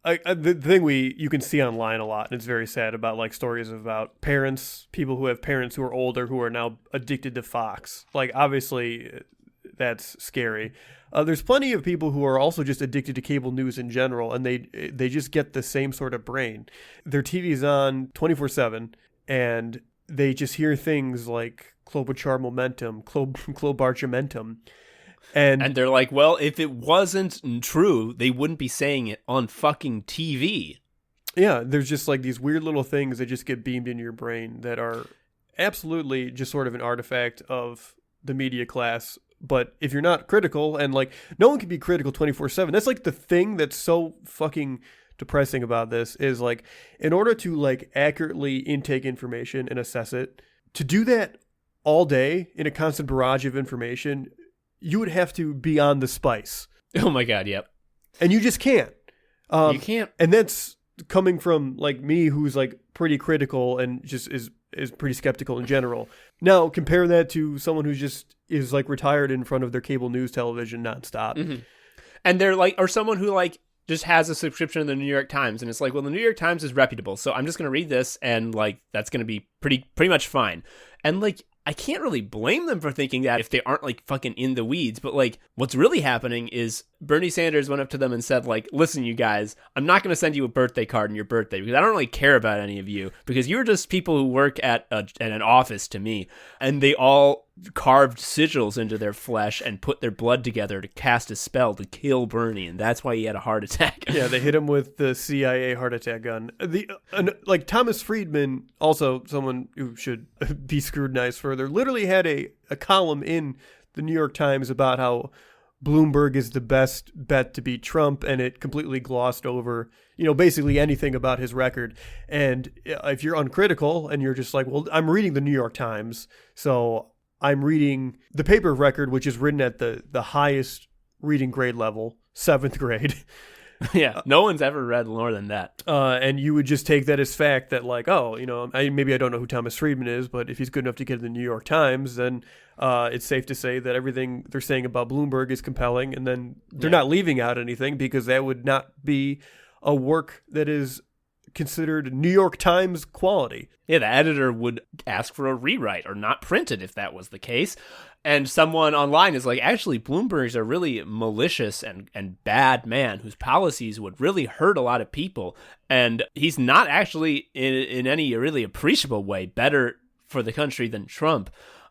the thing you can see online a lot, and it's very sad, about like stories about parents, people who have parents who are older who are now addicted to Fox. Like, obviously, that's scary. There's plenty of people who are also just addicted to cable news in general, and they just get the same sort of brain. Their TV's on 24/7, and they just hear things like Klobuchar momentum, Klobarchamentum. And they're like, well, if it wasn't true, they wouldn't be saying it on fucking TV. Yeah, there's just like these weird little things that just get beamed into your brain that are absolutely just sort of an artifact of the media class. But if you're not critical, and like no one can be critical 24/7, that's like the thing that's so fucking depressing about this is like, in order to like accurately intake information and assess it, to do that all day in a constant barrage of information, you would have to be on the spice. Oh my God, yep. And you just can't. You can't. And that's coming from like me, who's like pretty critical and just is pretty skeptical in general. Now compare that to someone who just is like retired in front of their cable news television nonstop. Mm-hmm. And they're like, or someone who like just has a subscription to the New York Times, and it's like, well, the New York Times is reputable, so I'm just gonna read this, and like that's gonna be pretty much fine. And like, I can't really blame them for thinking that if they aren't like fucking in the weeds. But like, what's really happening is Bernie Sanders went up to them and said like, listen, you guys, I'm not going to send you a birthday card on your birthday because I don't really care about any of you, because you're just people who work at an office to me. And they all carved sigils into their flesh and put their blood together to cast a spell to kill Bernie. And that's why he had a heart attack. Yeah, they hit him with the CIA heart attack gun. Like Thomas Friedman, also someone who should be scrutinized further, literally had a column in the New York Times about how Bloomberg is the best bet to beat Trump, and it completely glossed over, basically anything about his record. And if you're uncritical and you're just like, well, I'm reading the New York Times, so I'm reading the paper of record, which is written at the highest reading grade level, 7th grade. Yeah, no one's ever read more than that. And you would just take that as fact that like, oh, maybe I don't know who Thomas Friedman is, but if he's good enough to get in the New York Times, then it's safe to say that everything they're saying about Bloomberg is compelling, and then they're not leaving out anything, because that would not be a work that is considered New York Times quality. Yeah, the editor would ask for a rewrite or not print it if that was the case. And someone online is like, actually, Bloomberg's a really malicious and bad man whose policies would really hurt a lot of people. And he's not actually in any really appreciable way better for the country than Trump.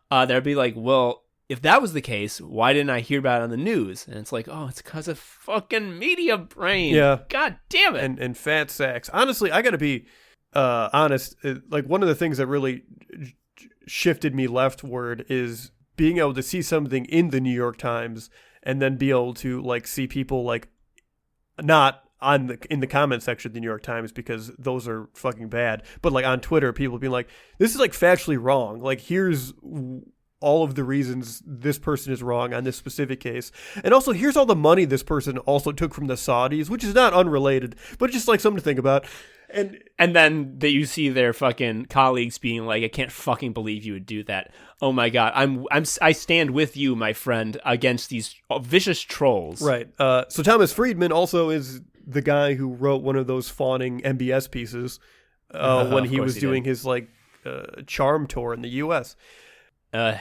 They'd be like, well, if that was the case, why didn't I hear about it on the news? And it's like, oh, it's because of fucking media brain. Yeah. God damn it. And fat sacks. Honestly, I got to be honest. Like, one of the things that really shifted me leftward is being able to see something in the New York Times and then be able to like see people like not in the comment section of the New York Times, because those are fucking bad, but like on Twitter, people being like, this is like factually wrong. Like, here's all of the reasons this person is wrong on this specific case. And also, here's all the money this person also took from the Saudis, which is not unrelated, but just like something to think about. And then you see their fucking colleagues being like, I can't fucking believe you would do that. Oh my God, I stand with you, my friend, against these vicious trolls. Right. So Thomas Friedman also is the guy who wrote one of those fawning MBS pieces when he was doing his like charm tour in the U.S. And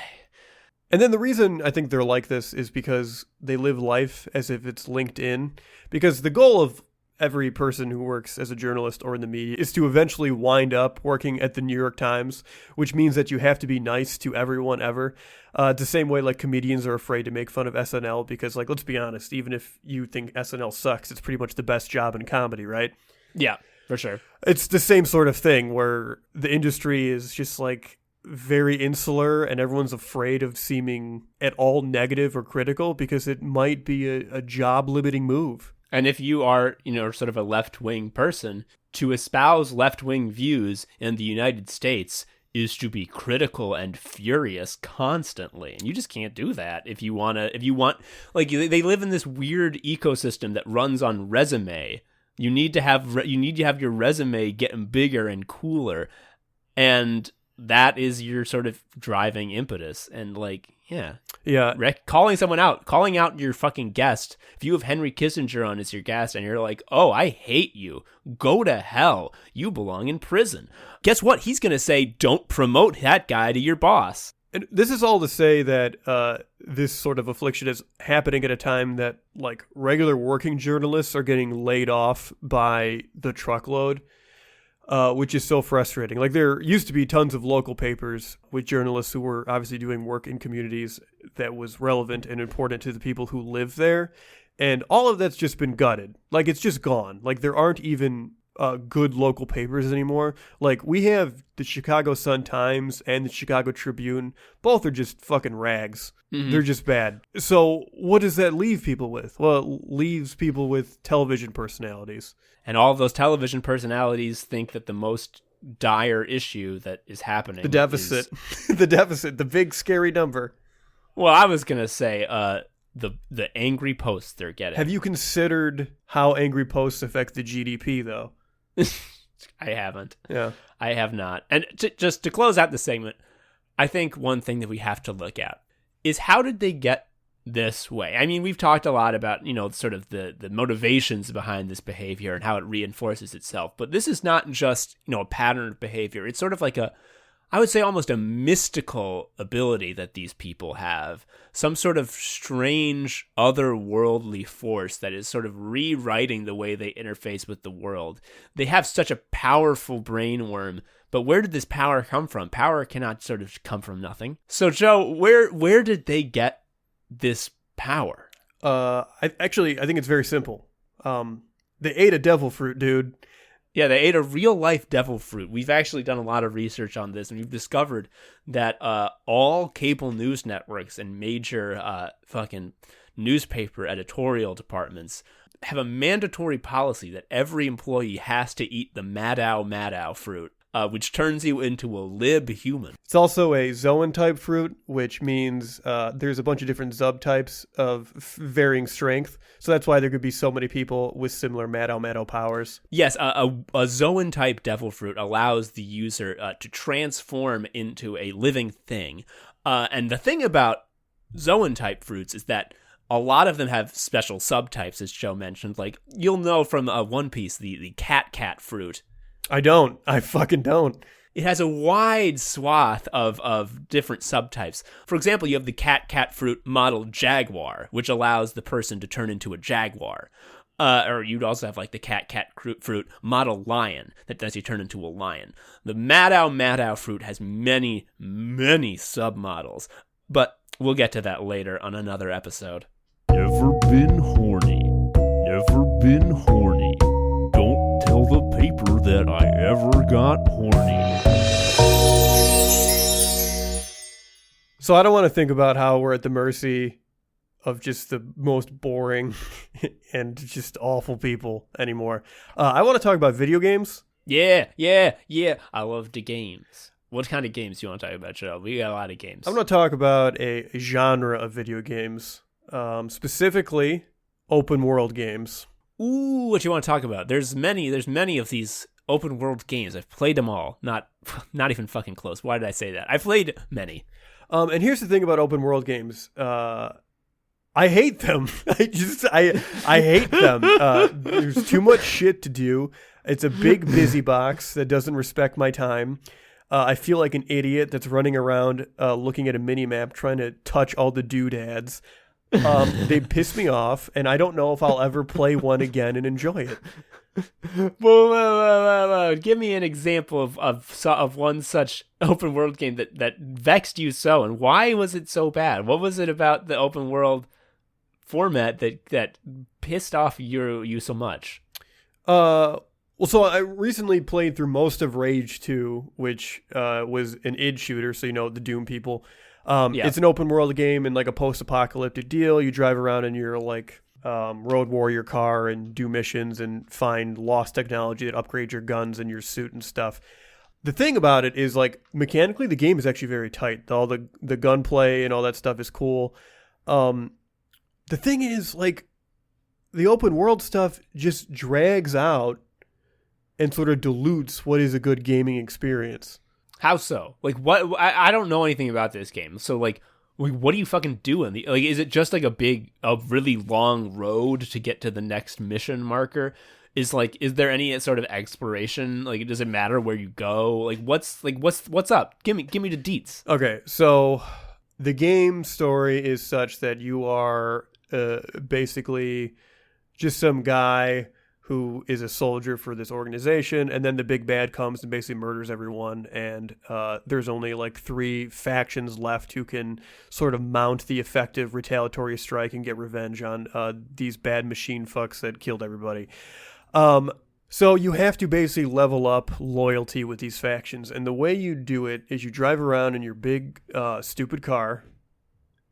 then the reason I think they're like this is because they live life as if it's LinkedIn. Because the goal of every person who works as a journalist or in the media is to eventually wind up working at the New York Times, which means that you have to be nice to everyone ever. The same way like comedians are afraid to make fun of SNL because, like, let's be honest, even if you think SNL sucks, it's pretty much the best job in comedy, right? Yeah, for sure. It's the same sort of thing where the industry is just like very insular and everyone's afraid of seeming at all negative or critical because it might be a job limiting move. And if you are, sort of a left-wing person, to espouse left-wing views in the United States is to be critical and furious constantly. And you just can't do that if you want, like, they live in this weird ecosystem that runs on resume. You need to have your resume getting bigger and cooler. And that is your sort of driving impetus. And like, yeah. Calling someone out, calling out your fucking guest. If you have Henry Kissinger on as your guest and you're like, oh, I hate you, go to hell, you belong in prison. Guess what? He's going to say, don't promote that guy to your boss. And this is all to say that this sort of affliction is happening at a time that like regular working journalists are getting laid off by the truckload. Which is so frustrating. Like, there used to be tons of local papers with journalists who were obviously doing work in communities that was relevant and important to the people who live there. And all of that's just been gutted. Like, it's just gone. Like, there aren't even good local papers anymore. Like, we have the Chicago Sun-Times and the Chicago Tribune. Both are just fucking rags. Mm-hmm. They're just bad. So what does that leave people with? Well, it leaves people with television personalities. And all of those television personalities think that the most dire issue that is happening, the deficit, the big scary number. Well, I was going to say the angry posts they're getting. Have you considered how angry posts affect the GDP, though? I haven't. Yeah. I have not. And just to close out the segment, I think one thing that we have to look at is how did they get this way. I mean, we've talked a lot about, sort of the motivations behind this behavior and how it reinforces itself. But this is not just, a pattern of behavior. It's sort of like I would say almost a mystical ability that these people have. Some sort of strange otherworldly force that is sort of rewriting the way they interface with the world. They have such a powerful brain worm, but where did this power come from? Power cannot sort of come from nothing. So, Joe, where did they get this power? I think it's very simple. They ate a devil fruit, dude. Yeah, they ate a real-life devil fruit. We've actually done a lot of research on this, and we've discovered that all cable news networks and major fucking newspaper editorial departments have a mandatory policy that every employee has to eat the Maddow fruit, which turns you into a lib human. It's also a Zoan-type fruit, which means there's a bunch of different Zub-types of varying strength. So that's why there could be so many people with similar Maddow powers. Yes, a Zoan-type devil fruit allows the user to transform into a living thing. And the thing about Zoan-type fruits is that a lot of them have special subtypes, as Joe mentioned. Like, you'll know from One Piece, the cat fruit. I don't. I fucking don't. It has a wide swath of different subtypes. For example, you have the cat fruit model jaguar, which allows the person to turn into a jaguar. Or you'd also have like the cat fruit model lion that lets you turn into a lion. The Maddow fruit has many, many submodels. But we'll get to that later on another episode. Never been horny. Never been horny. Don't tell the paper that I ever got horny. So I don't want to think about how we're at the mercy of just the most boring and just awful people anymore. I want to talk about video games. Yeah. I love the games. What kind of games do you want to talk about, Joe? We got a lot of games. I'm going to talk about a genre of video games, specifically open world games. Ooh, what you want to talk about? There's many of these open world games. I've played them all. Not even fucking close. Why did I say that? I've played many. And here's the thing about open world games. I hate them. I hate them. There's too much shit to do. It's a big busy box that doesn't respect my time. I feel like an idiot that's running around looking at a mini map trying to touch all the doodads. They piss me off, and I don't know if I'll ever play one again and enjoy it. Whoa. Give me an example of one such open world game that vexed you so, and why was it so bad? What was it about the open world format that pissed off you so much? Well, so I recently played through most of Rage 2, which was an id shooter, so the Doom people. It's an open world game in like a post-apocalyptic deal. You drive around in your like road warrior car and do missions and find lost technology that upgrades your guns and your suit and stuff. The thing about it is like mechanically the game is actually very tight. All the gunplay and all that stuff is cool. The thing is like the open world stuff just drags out and sort of dilutes what is a good gaming experience. How so? Like, what? I don't know anything about this game. So, like, what do you fucking do in the? Like, is it just like a really long road to get to the next mission marker? Is there any sort of exploration? Like, does it matter where you go? Like, what's up? Give me the deets. Okay, so the game story is such that you are basically just some guy who is a soldier for this organization, and then the big bad comes and basically murders everyone, and there's only like 3 factions left who can sort of mount the effective retaliatory strike and get revenge on these bad machine fucks that killed everybody. So you have to basically level up loyalty with these factions, and the way you do it is you drive around in your big stupid car,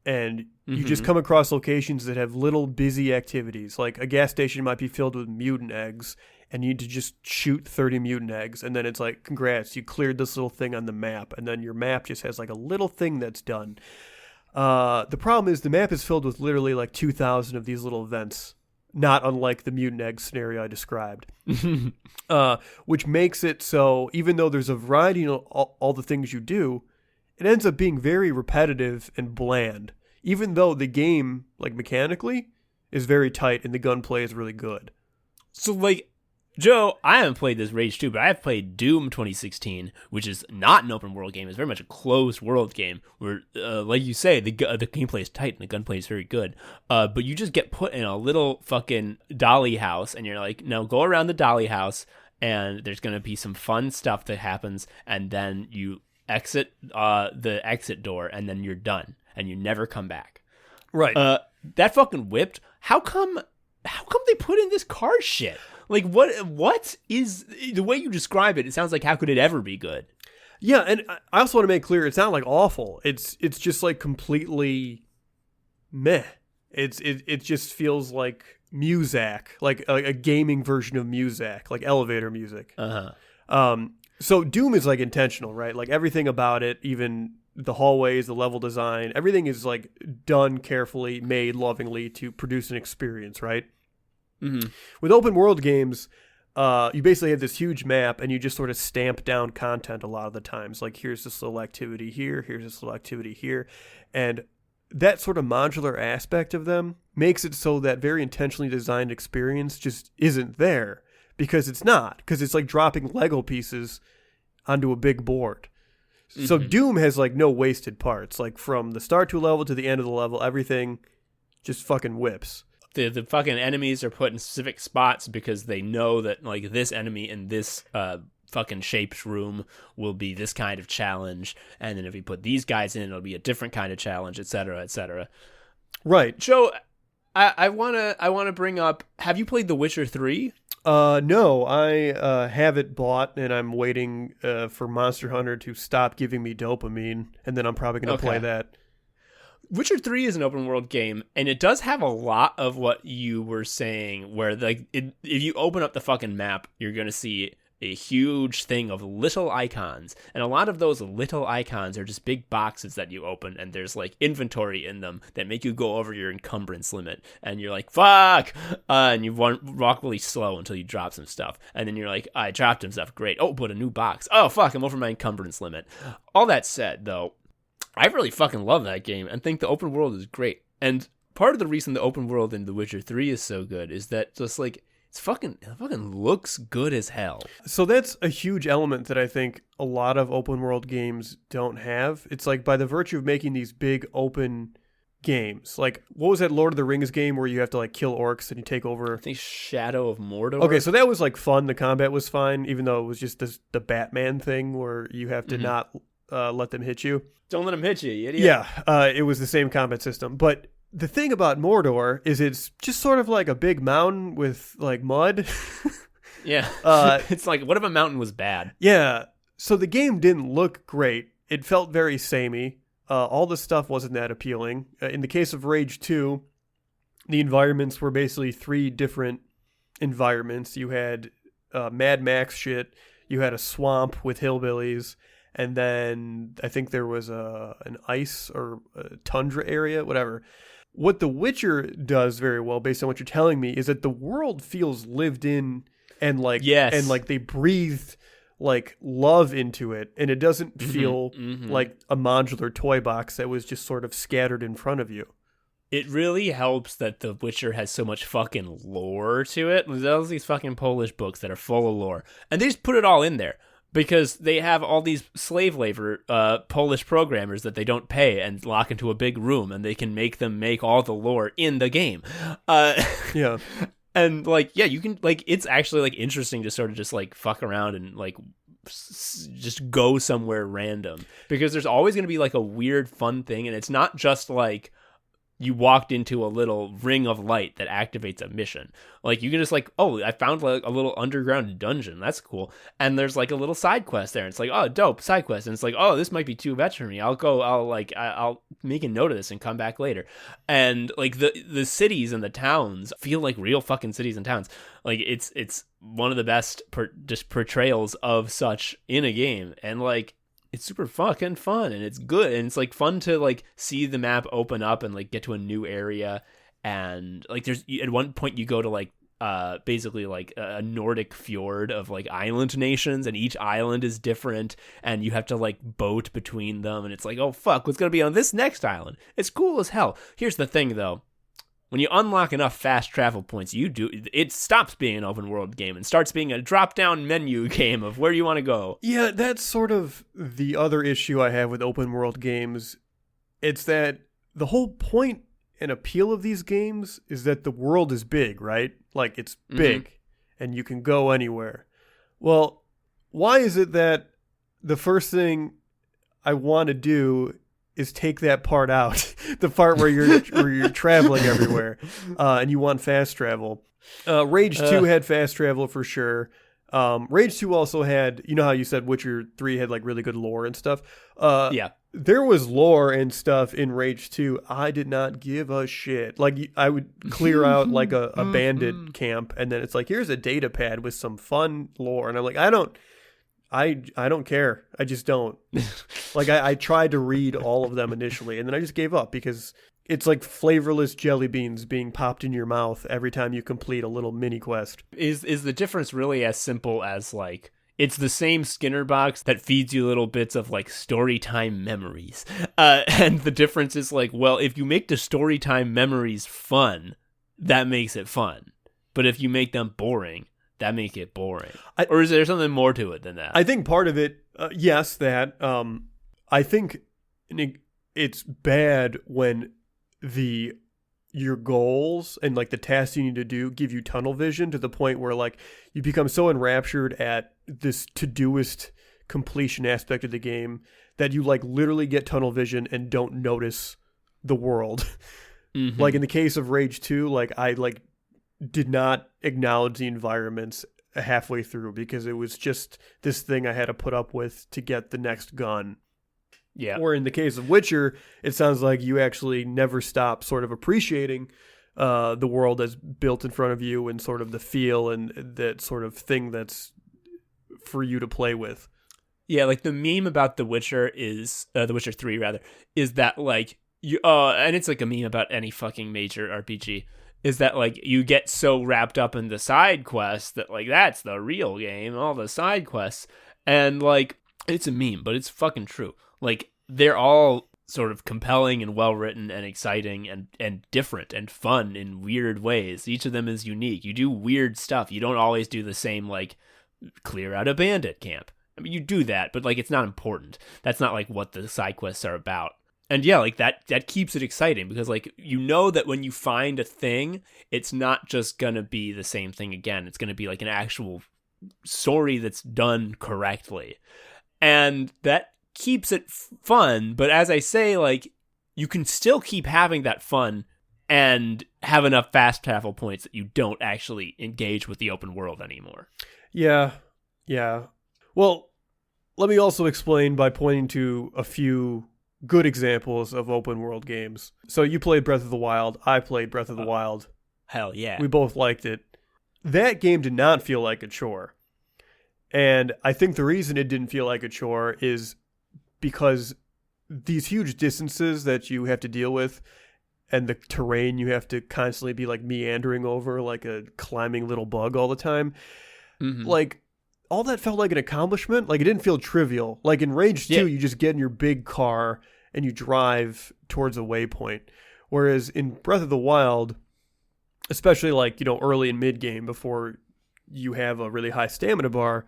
and you just come across locations that have little busy activities. Like a gas station might be filled with mutant eggs, and you need to just shoot 30 mutant eggs. And then it's like, congrats, you cleared this little thing on the map. And then your map just has like a little thing that's done. The problem is the map is filled with literally like 2,000 of these little events, not unlike the mutant egg scenario I described. Which makes it so even though there's a variety of all the things you do, it ends up being very repetitive and bland. even though the game, like mechanically, is very tight and the gunplay is really good. So, like, Joe, I haven't played this Rage 2, but I have played Doom 2016, which is not an open world game. It's very much a closed world game where, like you say, the gameplay is tight and the gunplay is very good. But you just get put in a little fucking dolly house, and you're like, no, go around the dolly house, and there's going to be some fun stuff that happens, and then you exit the exit door, and then you're done, and you never come back. Right. That fucking whipped. How come they put in this car shit? Like, what is the way you describe it? It sounds like, how could it ever be good? Yeah, and I also want to make clear, it's not like awful. It's just like completely meh. It just feels like Muzak, like a gaming version of Muzak, like elevator music. So Doom is like intentional, right? Like everything about it, even the hallways, the level design, everything is like done carefully, made lovingly to produce an experience, right? Mm-hmm. With open world games, you basically have this huge map and you just sort of stamp down content a lot of the times. Like, here's this little activity here, here's this little activity here. And that sort of modular aspect of them makes it so that very intentionally designed experience just isn't there, because it's not. Because it's like dropping Lego pieces onto a big board. So Doom has like no wasted parts. Like from the start to a level to the end of the level, everything just fucking whips. The fucking enemies are put in specific spots because they know that, like, this enemy in this fucking shaped room will be this kind of challenge, and then if you put these guys in, it'll be a different kind of challenge, etc., etc. Right. Joe, I wanna bring up. Have you played The Witcher 3? No, I have it bought, and I'm waiting for Monster Hunter to stop giving me dopamine, and then I'm probably going to play that. Witcher 3 is an open world game, and it does have a lot of what you were saying, where like if you open up the fucking map, you're going to see a huge thing of little icons, and a lot of those little icons are just big boxes that you open, and there's like inventory in them that make you go over your encumbrance limit, and you're like, fuck, and you walk really slow until you drop some stuff, and then you're like, I dropped some stuff, great, oh, but a new box, oh fuck, I'm over my encumbrance limit. All that said, though, I really fucking love that game and think the open world is great. And part of the reason the open world in The Witcher 3 is so good is that just like it fucking looks good as hell. So that's a huge element that I think a lot of open world games don't have. It's like by the virtue of making these big open games. Like, what was that Lord of the Rings game where you have to like kill orcs and you take over? I think Shadow of Mordor. Okay, so that was like fun. The combat was fine, even though it was just the Batman thing where you have to not let them hit you. Don't let them hit you, you idiot. Yeah, it was the same combat system. But the thing about Mordor is it's just sort of like a big mountain with like mud. Yeah. It's like, what if a mountain was bad? Yeah. So the game didn't look great. It felt very samey. All the stuff wasn't that appealing. In the case of Rage 2, the environments were basically 3 different environments. You had Mad Max shit. You had a swamp with hillbillies. And then I think there was an ice or a tundra area, whatever. What The Witcher does very well, based on what you're telling me, is that the world feels lived in and like and like they breathed like love into it, and it doesn't feel like a modular toy box that was just sort of scattered in front of you. It really helps that The Witcher has so much fucking lore to it. There's all these fucking Polish books that are full of lore, and they just put it all in there. Because they have all these slave labor Polish programmers that they don't pay and lock into a big room, and they can make them make all the lore in the game. Yeah. And, like, yeah, you can, like, it's actually, like, interesting to sort of just, like, fuck around and, like, just go somewhere random. Because there's always going to be, like, a weird, fun thing, and it's not just, like, you walked into a little ring of light that activates a mission. Like, you can just like, oh, I found like a little underground dungeon. That's cool. And there's like a little side quest there. It's like, oh, dope, side quest. And it's like, oh, this might be too much for me. I'll make a note of this and come back later. And like the cities and the towns feel like real fucking cities and towns. Like it's one of the best just portrayals of such in a game. And like, it's super fucking fun, and it's good, and it's like fun to like see the map open up and like get to a new area, and like there's at one point you go to like basically like a Nordic fjord of like island nations, and each island is different, and you have to like boat between them, and it's like, oh fuck, what's gonna be on this next island? It's cool as hell. Here's the thing though. When you unlock enough fast travel points, it stops being an open world game and starts being a drop-down menu game of where you want to go. Yeah, that's sort of the other issue I have with open world games. It's that the whole point and appeal of these games is that the world is big, right? Like, it's big, and you can go anywhere. Well, why is it that the first thing I want to do is take that part out, the part where you're traveling everywhere, and you want fast travel. Rage 2 had fast travel for sure. Rage 2 also had, you know how you said Witcher 3 had like really good lore and stuff? Yeah. There was lore and stuff in Rage 2. I did not give a shit. Like, I would clear out like a bandit camp, and then it's like, here's a data pad with some fun lore. And I'm like, I don't care. I just don't. Like, I tried to read all of them initially, and then I just gave up because it's like flavorless jelly beans being popped in your mouth every time you complete a little mini quest. Is the difference really as simple as like, it's the same Skinner box that feeds you little bits of like story time memories. And the difference is like, well, if you make the story time memories fun, that makes it fun. But if you make them boring, that makes it boring. Or is there something more to it than that? I think part of it, yes, that. I think it's bad when your goals and like the tasks you need to do give you tunnel vision to the point where like you become so enraptured at this to-doist completion aspect of the game that you like literally get tunnel vision and don't notice the world. Mm-hmm. Like in the case of Rage 2, like I like did not acknowledge the environments halfway through because it was just this thing I had to put up with to get the next gun. Yeah. Or in the case of Witcher, it sounds like you actually never stop sort of appreciating the world that's built in front of you and sort of the feel and that sort of thing that's for you to play with. Yeah, like the meme about The Witcher is, The Witcher 3 rather, is that like, and it's like a meme about any fucking major RPG, is that like you get so wrapped up in the side quests that like that's the real game, all the side quests. And like, it's a meme, but it's fucking true. Like, they're all sort of compelling and well-written and exciting and different and fun in weird ways. Each of them is unique. You do weird stuff. You don't always do the same, like, clear out a bandit camp. I mean, you do that, but, like, it's not important. That's not, like, what the side quests are about. And, yeah, like, that keeps it exciting because, like, you know that when you find a thing, it's not just gonna be the same thing again. It's gonna be, like, an actual story that's done correctly. And that keeps it fun, but as I say, like, you can still keep having that fun and have enough fast travel points that you don't actually engage with the open world anymore. Yeah. Well, let me also explain by pointing to a few good examples of open world games. So you played Breath of the Wild. I played Breath of the Wild. Hell yeah. We both liked it. That game did not feel like a chore. And I think the reason it didn't feel like a chore is because these huge distances that you have to deal with and the terrain you have to constantly be like meandering over like a climbing little bug all the time, like all that felt like an accomplishment. Like it didn't feel trivial. Like in Rage 2, you just get in your big car and you drive towards a waypoint. Whereas in Breath of the Wild, especially like, you know, early and mid game before you have a really high stamina bar,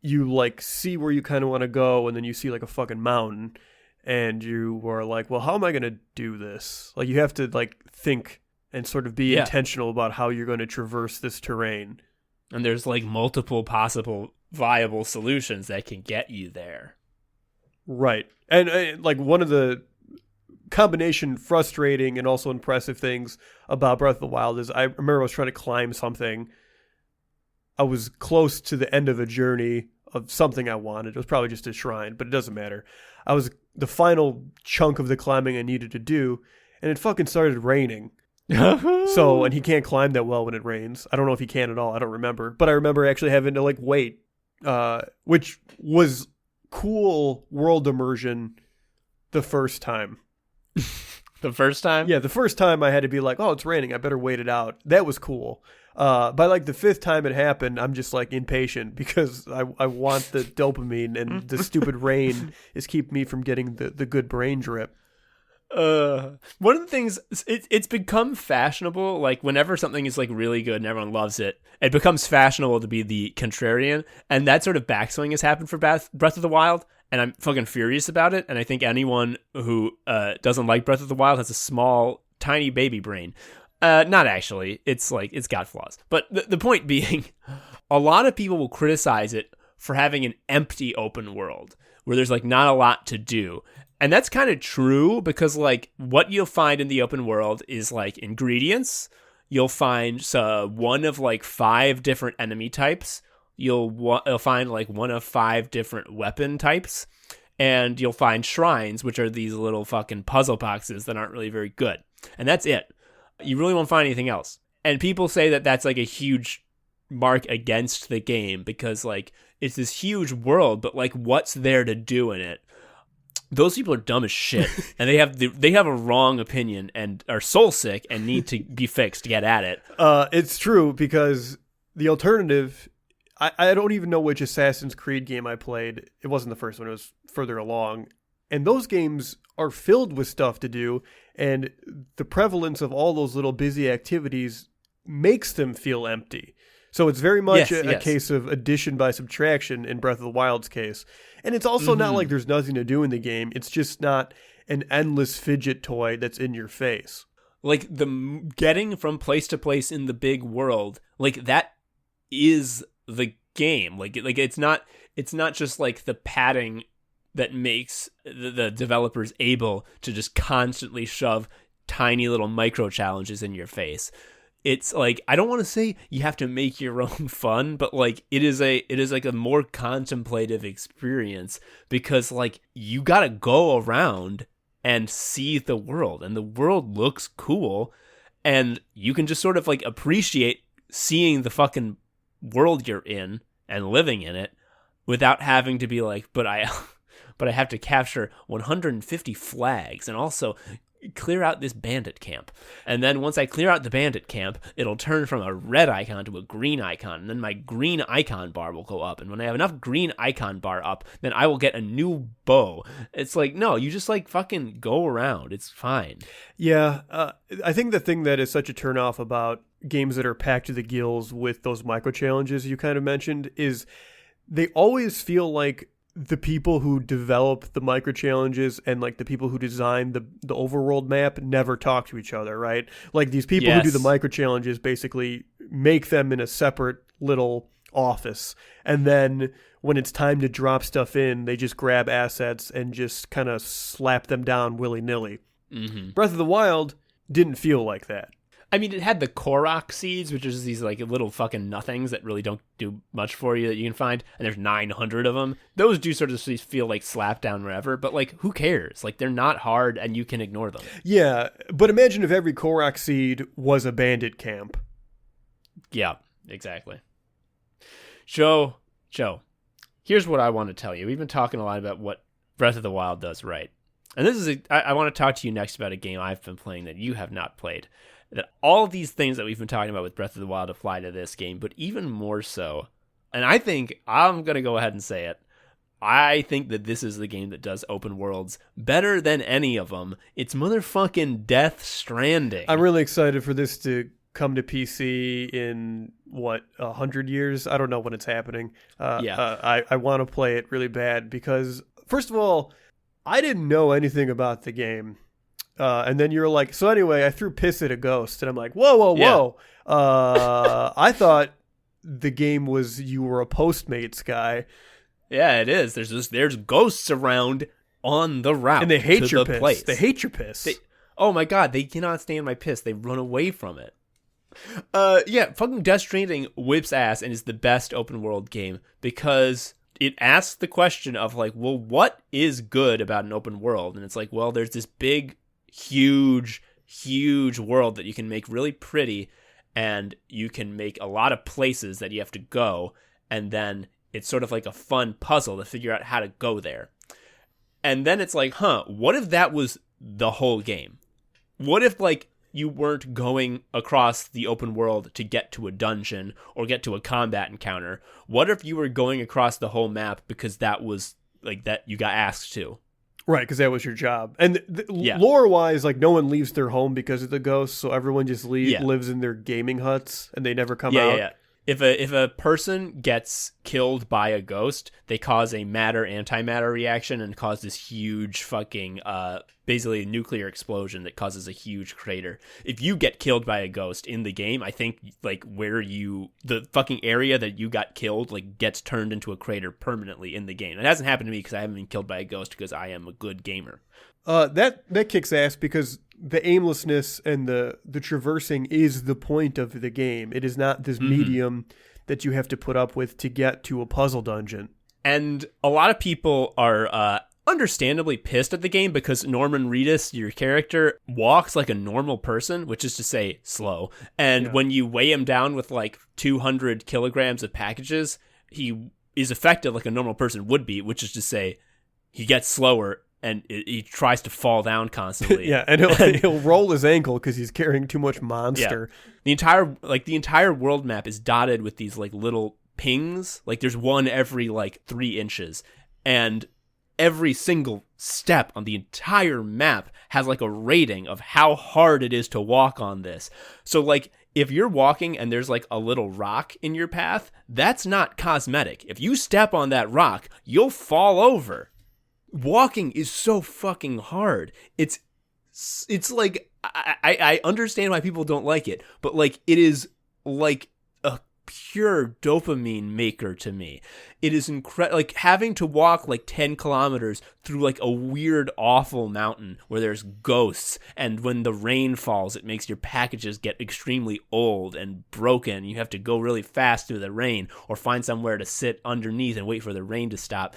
you like see where you kind of want to go, and then you see like a fucking mountain, and you are like, well, how am I going to do this? Like you have to like think and sort of be intentional about how you're going to traverse this terrain. And there's like multiple possible viable solutions that can get you there. Right. And like one of the combination frustrating and also impressive things about Breath of the Wild is I remember I was trying to climb something. I was close to the end of a journey of something I wanted. It was probably just a shrine, but it doesn't matter. I was the final chunk of the climbing I needed to do, and it fucking started raining. So, and he can't climb that well when it rains. I don't know if he can at all. I don't remember. But I remember actually having to like wait, which was cool world immersion the first time. The first time? Yeah, the first time I had to be like, oh, it's raining. I better wait it out. That was cool. By like the 5th time it happened, I'm just like impatient because I want the dopamine, and the stupid rain is keeping me from getting the good brain drip. One of the things, it's become fashionable, like whenever something is like really good and everyone loves it, it becomes fashionable to be the contrarian, and that sort of backswing has happened for Breath of the Wild, and I'm fucking furious about it. And I think anyone who doesn't like Breath of the Wild has a small, tiny baby brain. Not actually. It's got flaws. But the point being, a lot of people will criticize it for having an empty open world where there's like not a lot to do. And that's kind of true because like what you'll find in the open world is like ingredients. You'll find one of like 5 different enemy types. You'll find like one of 5 different weapon types. And you'll find shrines, which are these little fucking puzzle boxes that aren't really very good. And that's it. You really won't find anything else. And people say that that's like a huge mark against the game because like it's this huge world, but like what's there to do in it? Those people are dumb as shit, and they have a wrong opinion and are soul sick and need to be fixed to get at it. It's true because the alternative, I don't even know which Assassin's Creed game I played. It wasn't the first one; it was further along. And those games are filled with stuff to do, and the prevalence of all those little busy activities makes them feel empty. So it's very much a case of addition by subtraction in Breath of the Wild's case. And it's also not like there's nothing to do in the game. It's just not an endless fidget toy that's in your face. Like the getting from place to place in the big world, like that is the game. Like it's not just like the padding that makes the developers able to just constantly shove tiny little micro challenges in your face. It's like, I don't want to say you have to make your own fun, but like it is like a more contemplative experience because like you got to go around and see the world, and the world looks cool, and you can just sort of like appreciate seeing the fucking world you're in and living in it without having to be like, but I have to capture 150 flags and also clear out this bandit camp. And then once I clear out the bandit camp, it'll turn from a red icon to a green icon. And then my green icon bar will go up. And when I have enough green icon bar up, then I will get a new bow. It's like, no, you just like fucking go around. It's fine. Yeah. I think the thing that is such a turnoff about games that are packed to the gills with those micro challenges you kind of mentioned is they always feel like the people who develop the micro challenges and like the people who design the overworld map never talk to each other, right? Like these people who do the micro challenges basically make them in a separate little office, and then when it's time to drop stuff in, they just grab assets and just kind of slap them down willy-nilly. Breath of the Wild didn't feel like that. I mean, it had the Korok seeds, which is these like little fucking nothings that really don't do much for you that you can find, and there's 900 of them. Those do sort of feel like slap down wherever, but like who cares? Like they're not hard and you can ignore them. Yeah, but imagine if every Korok seed was a bandit camp. Yeah, exactly. Joe, here's what I want to tell you. We've been talking a lot about what Breath of the Wild does right. And this is I want to talk to you next about a game I've been playing that you have not played. That all these things that we've been talking about with Breath of the Wild apply to this game, but even more so. And I think I'm going to go ahead and say it. I think that this is the game that does open worlds better than any of them. It's motherfucking Death Stranding. I'm really excited for this to come to PC in, 100 years? I don't know when it's happening. I want to play it really bad because, first of all, I didn't know anything about the game. And then you're like, so anyway, I threw piss at a ghost. And I'm like, whoa. I thought the game was you were a Postmates guy. Yeah, it is. There's ghosts around on the route. And they hate to your the piss. place. They hate your piss. Oh my god, they cannot stand my piss. They run away from it. Fucking Death Stranding whips ass and is the best open world game because it asks the question of like, well, what is good about an open world? And it's like, well, there's this big, huge world that you can make really pretty, and you can make a lot of places that you have to go, and then it's sort of like a fun puzzle to figure out how to go there. And then it's like, what if that was the whole game? What if like you weren't going across the open world to get to a dungeon or get to a combat encounter? What if you were going across the whole map because that was like that you got asked to? Right, because that was your job. And Yeah. lore-wise, like, no one leaves their home because of the ghosts, so everyone just lives in their gaming huts, and they never come out. Yeah. If a person gets killed by a ghost, they cause a matter-antimatter reaction and cause this huge fucking, basically a nuclear explosion that causes a huge crater. If you get killed by a ghost in the game, I think, like, the fucking area that you got killed, like, gets turned into a crater permanently in the game. It hasn't happened to me because I haven't been killed by a ghost because I am a good gamer. That kicks ass because the aimlessness and the traversing is the point of the game. It is not this medium that you have to put up with to get to a puzzle dungeon. And a lot of people are understandably pissed at the game because Norman Reedus, your character, walks like a normal person, which is to say slow. And when you weigh him down with like 200 kilograms of packages, he is affected like a normal person would be, which is to say he gets slower and he tries to fall down constantly. Yeah, and he'll roll his ankle because he's carrying too much monster. Yeah. The entire world map is dotted with these like little pings. Like there's one every like 3 inches, and every single step on the entire map has like a rating of how hard it is to walk on this. So like if you're walking and there's like a little rock in your path, that's not cosmetic. If you step on that rock, you'll fall over. Walking is so fucking hard. It's like I understand why people don't like it, but like it is like a pure dopamine maker to me. It is incredible, like having to walk like 10 kilometers through like a weird, awful mountain where there's ghosts, and when the rain falls, it makes your packages get extremely old and broken. You have to go really fast through the rain or find somewhere to sit underneath and wait for the rain to stop.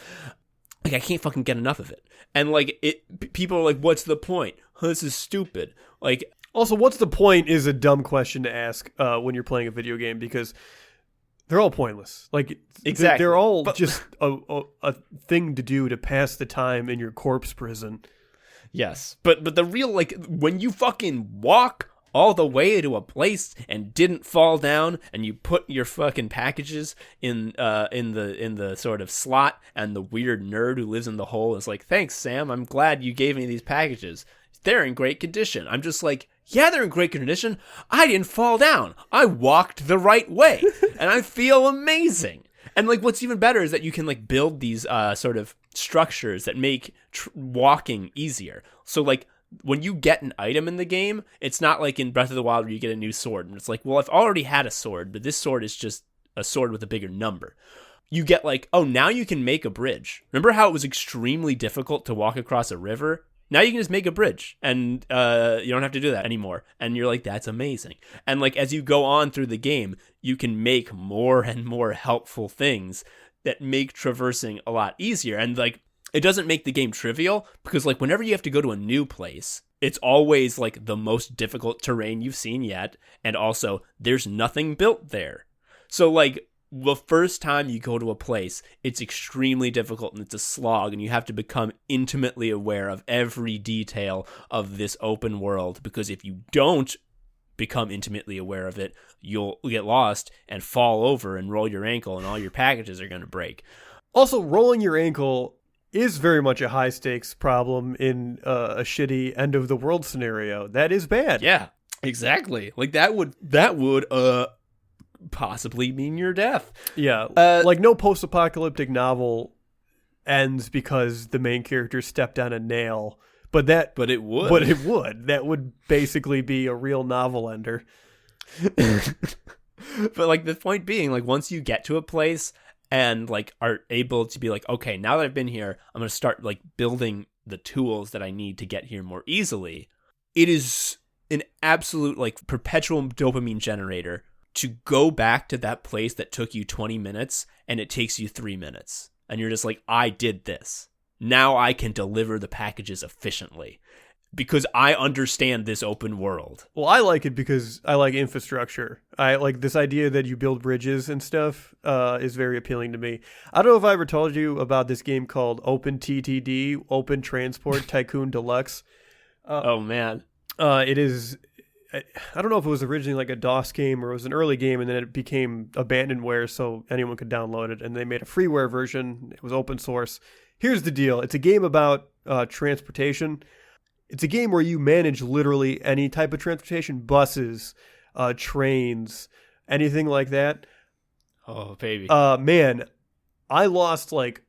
Like, I can't fucking get enough of it. And, like, people are like, what's the point? This is stupid. Like, also, what's the point is a dumb question to ask when you're playing a video game, because they're all pointless. Like, exactly. They're all just a thing to do to pass the time in your corpse prison. Yes. But the real, like, when you fucking walk all the way to a place and didn't fall down, and you put your fucking packages in the sort of slot, and the weird nerd who lives in the hole is like, thanks, Sam, I'm glad you gave me these packages. They're in great condition. I'm just like, yeah, they're in great condition. I didn't fall down. I walked the right way, and I feel amazing. And like, what's even better is that you can like build these sort of structures that make walking easier. So like, when you get an item in the game, it's not like in Breath of the Wild where you get a new sword. And it's like, well, I've already had a sword, but this sword is just a sword with a bigger number. You get like, oh, now you can make a bridge. Remember how it was extremely difficult to walk across a river? Now you can just make a bridge, and you don't have to do that anymore. And you're like, that's amazing. And like, as you go on through the game, you can make more and more helpful things that make traversing a lot easier. And like, it doesn't make the game trivial, because like whenever you have to go to a new place, it's always like the most difficult terrain you've seen yet, and also there's nothing built there. So like the first time you go to a place, it's extremely difficult and it's a slog, and you have to become intimately aware of every detail of this open world, because if you don't become intimately aware of it, you'll get lost and fall over and roll your ankle, and all your packages are going to break. Also, rolling your ankle is very much a high-stakes problem in a shitty end-of-the-world scenario. That is bad. Yeah, exactly. Like, that would possibly mean your death. Yeah, like no post-apocalyptic novel ends because the main character stepped on a nail. But it would. But it would. That would basically be a real novel ender. But, like, the point being, like, once you get to a place and like are able to be like, okay, now that I've been here, I'm going to start like building the tools that I need to get here more easily. It is an absolute like perpetual dopamine generator to go back to that place that took you 20 minutes and it takes you 3 minutes. And you're just like, I did this. Now I can deliver the packages efficiently because I understand this open world. Well, I like it because I like infrastructure. I like this idea that you build bridges and stuff is very appealing to me. I don't know if I ever told you about this game called Open Transport Tycoon Deluxe. Oh, man. It is, I don't know if it was originally like a DOS game or it was an early game, and then it became abandonware so anyone could download it, and they made a freeware version. It was open source. Here's the deal. It's a game about transportation. It's a game where you manage literally any type of transportation, buses, trains, anything like that. Oh, baby. Man, I lost like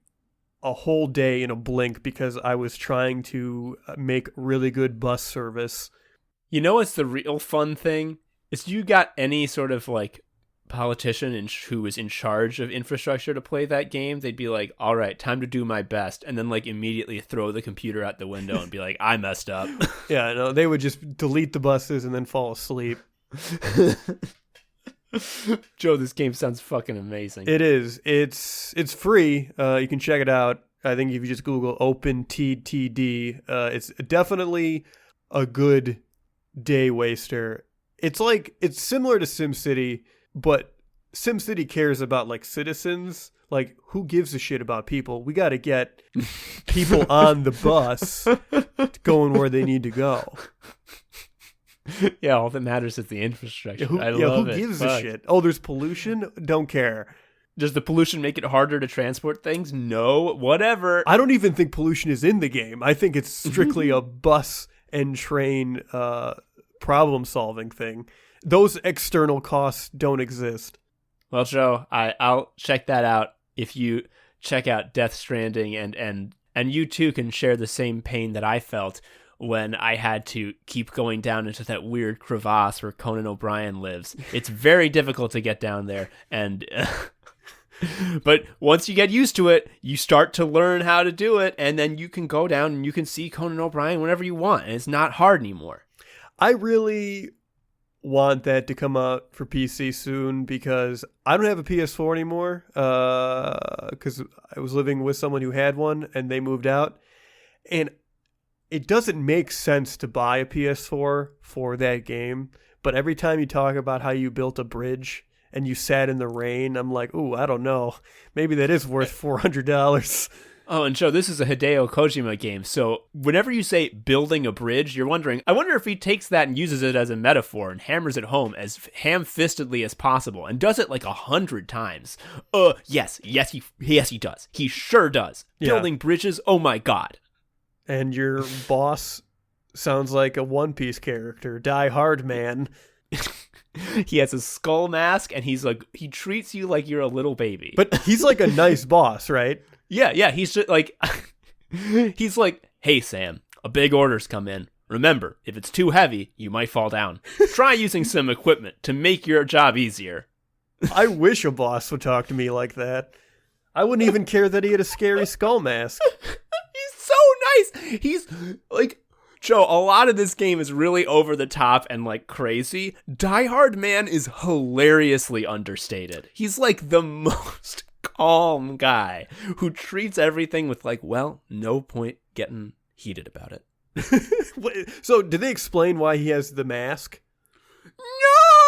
a whole day in a blink because I was trying to make really good bus service. You know what's the real fun thing? Is you got any sort of like politician who was in charge of infrastructure to play that game, they'd be like, all right, time to do my best. And then like immediately throw the computer out the window and be like, I messed up. Yeah, no, they would just delete the buses and then fall asleep. Joe, this game sounds fucking amazing. It is. It's free. You can check it out. I think if you just Google OpenTTD, it's definitely a good day waster. It's similar to SimCity, but SimCity cares about like citizens. Like, who gives a shit about people? We got to get people on the bus going where they need to go. Yeah, all that matters is the infrastructure. Who gives a shit? Oh, there's pollution? Don't care. Does the pollution make it harder to transport things? No, whatever. I don't even think pollution is in the game. I think it's strictly a bus and train problem-solving thing. Those external costs don't exist. Well, Joe, I'll check that out if you check out Death Stranding, and you too can share the same pain that I felt when I had to keep going down into that weird crevasse where Conan O'Brien lives. It's very difficult to get down there, and but once you get used to it, you start to learn how to do it, and then you can go down and you can see Conan O'Brien whenever you want, and it's not hard anymore. I really want that to come out for PC soon because I don't have a PS4 anymore because I was living with someone who had one and they moved out, and it doesn't make sense to buy a PS4 for that game. But every time you talk about how you built a bridge and you sat in the rain, I'm like, ooh, I don't know. Maybe that is worth $400. Oh, and Joe, this is a Hideo Kojima game, so whenever you say building a bridge, you're wondering, I wonder if he takes that and uses it as a metaphor and hammers it home as ham-fistedly as possible and does it like 100 times. Yes, he does. He sure does. Yeah. Building bridges, oh my god. And your boss sounds like a One Piece character, Die Hard Man. He has a skull mask, and he treats you like you're a little baby. But he's like a nice boss, right? Yeah, he's just like, he's like, hey Sam, a big order's come in. Remember, if it's too heavy, you might fall down. Try using some equipment to make your job easier. I wish a boss would talk to me like that. I wouldn't even care that he had a scary skull mask. He's so nice. He's like, Joe, a lot of this game is really over the top and like crazy. Die Hard Man is hilariously understated. He's like the most calm guy who treats everything with like, well, no point getting heated about it. So did they explain why he has the mask?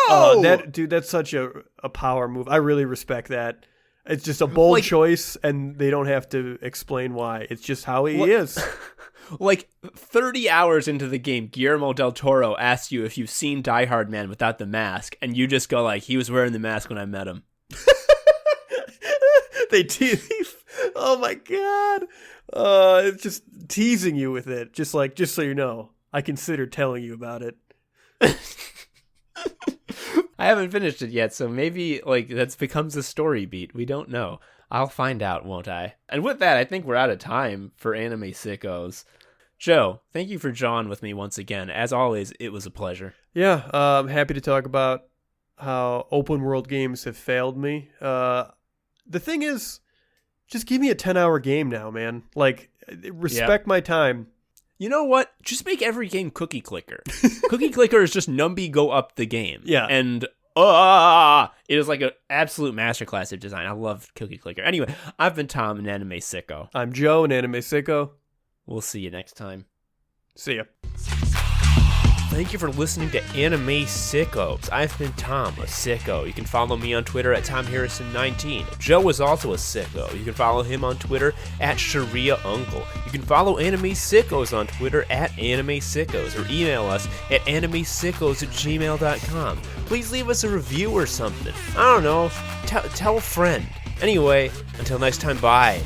No! That's such a power move. I really respect that. It's just a bold choice, and they don't have to explain why. It's just how he is. Like 30 hours into the game, Guillermo del Toro asks you if you've seen Die Hard Man without the mask, and you just go like, he was wearing the mask when I met him. They tease. Oh my god! It's just teasing you with it. Just so you know, I considered telling you about it. I haven't finished it yet, so maybe like that becomes a story beat. We don't know. I'll find out, won't I? And with that, I think we're out of time for Anime Sickos. Joe, thank you for jawing with me once again. As always, it was a pleasure. Yeah, I'm happy to talk about how open world games have failed me. The thing is, just give me a 10-hour game now, man. Like, respect my time. You know what? Just make every game Cookie Clicker. Cookie Clicker is just Numby go up the game. Yeah. And it is like an absolute masterclass of design. I love Cookie Clicker. Anyway, I've been Tom, an Anime Sicko. I'm Joe, an Anime Sicko. We'll see you next time. See ya. Thank you for listening to Anime Sickos. I've been Tom, a sicko. You can follow me on Twitter at TomHarrison19. Joe is also a sicko. You can follow him on Twitter at ShariaUncle. You can follow Anime Sickos on Twitter at Anime Sickos, or email us at animesickos@gmail.com. Please leave us a review or something. I don't know. Tell a friend. Anyway, until next time, bye.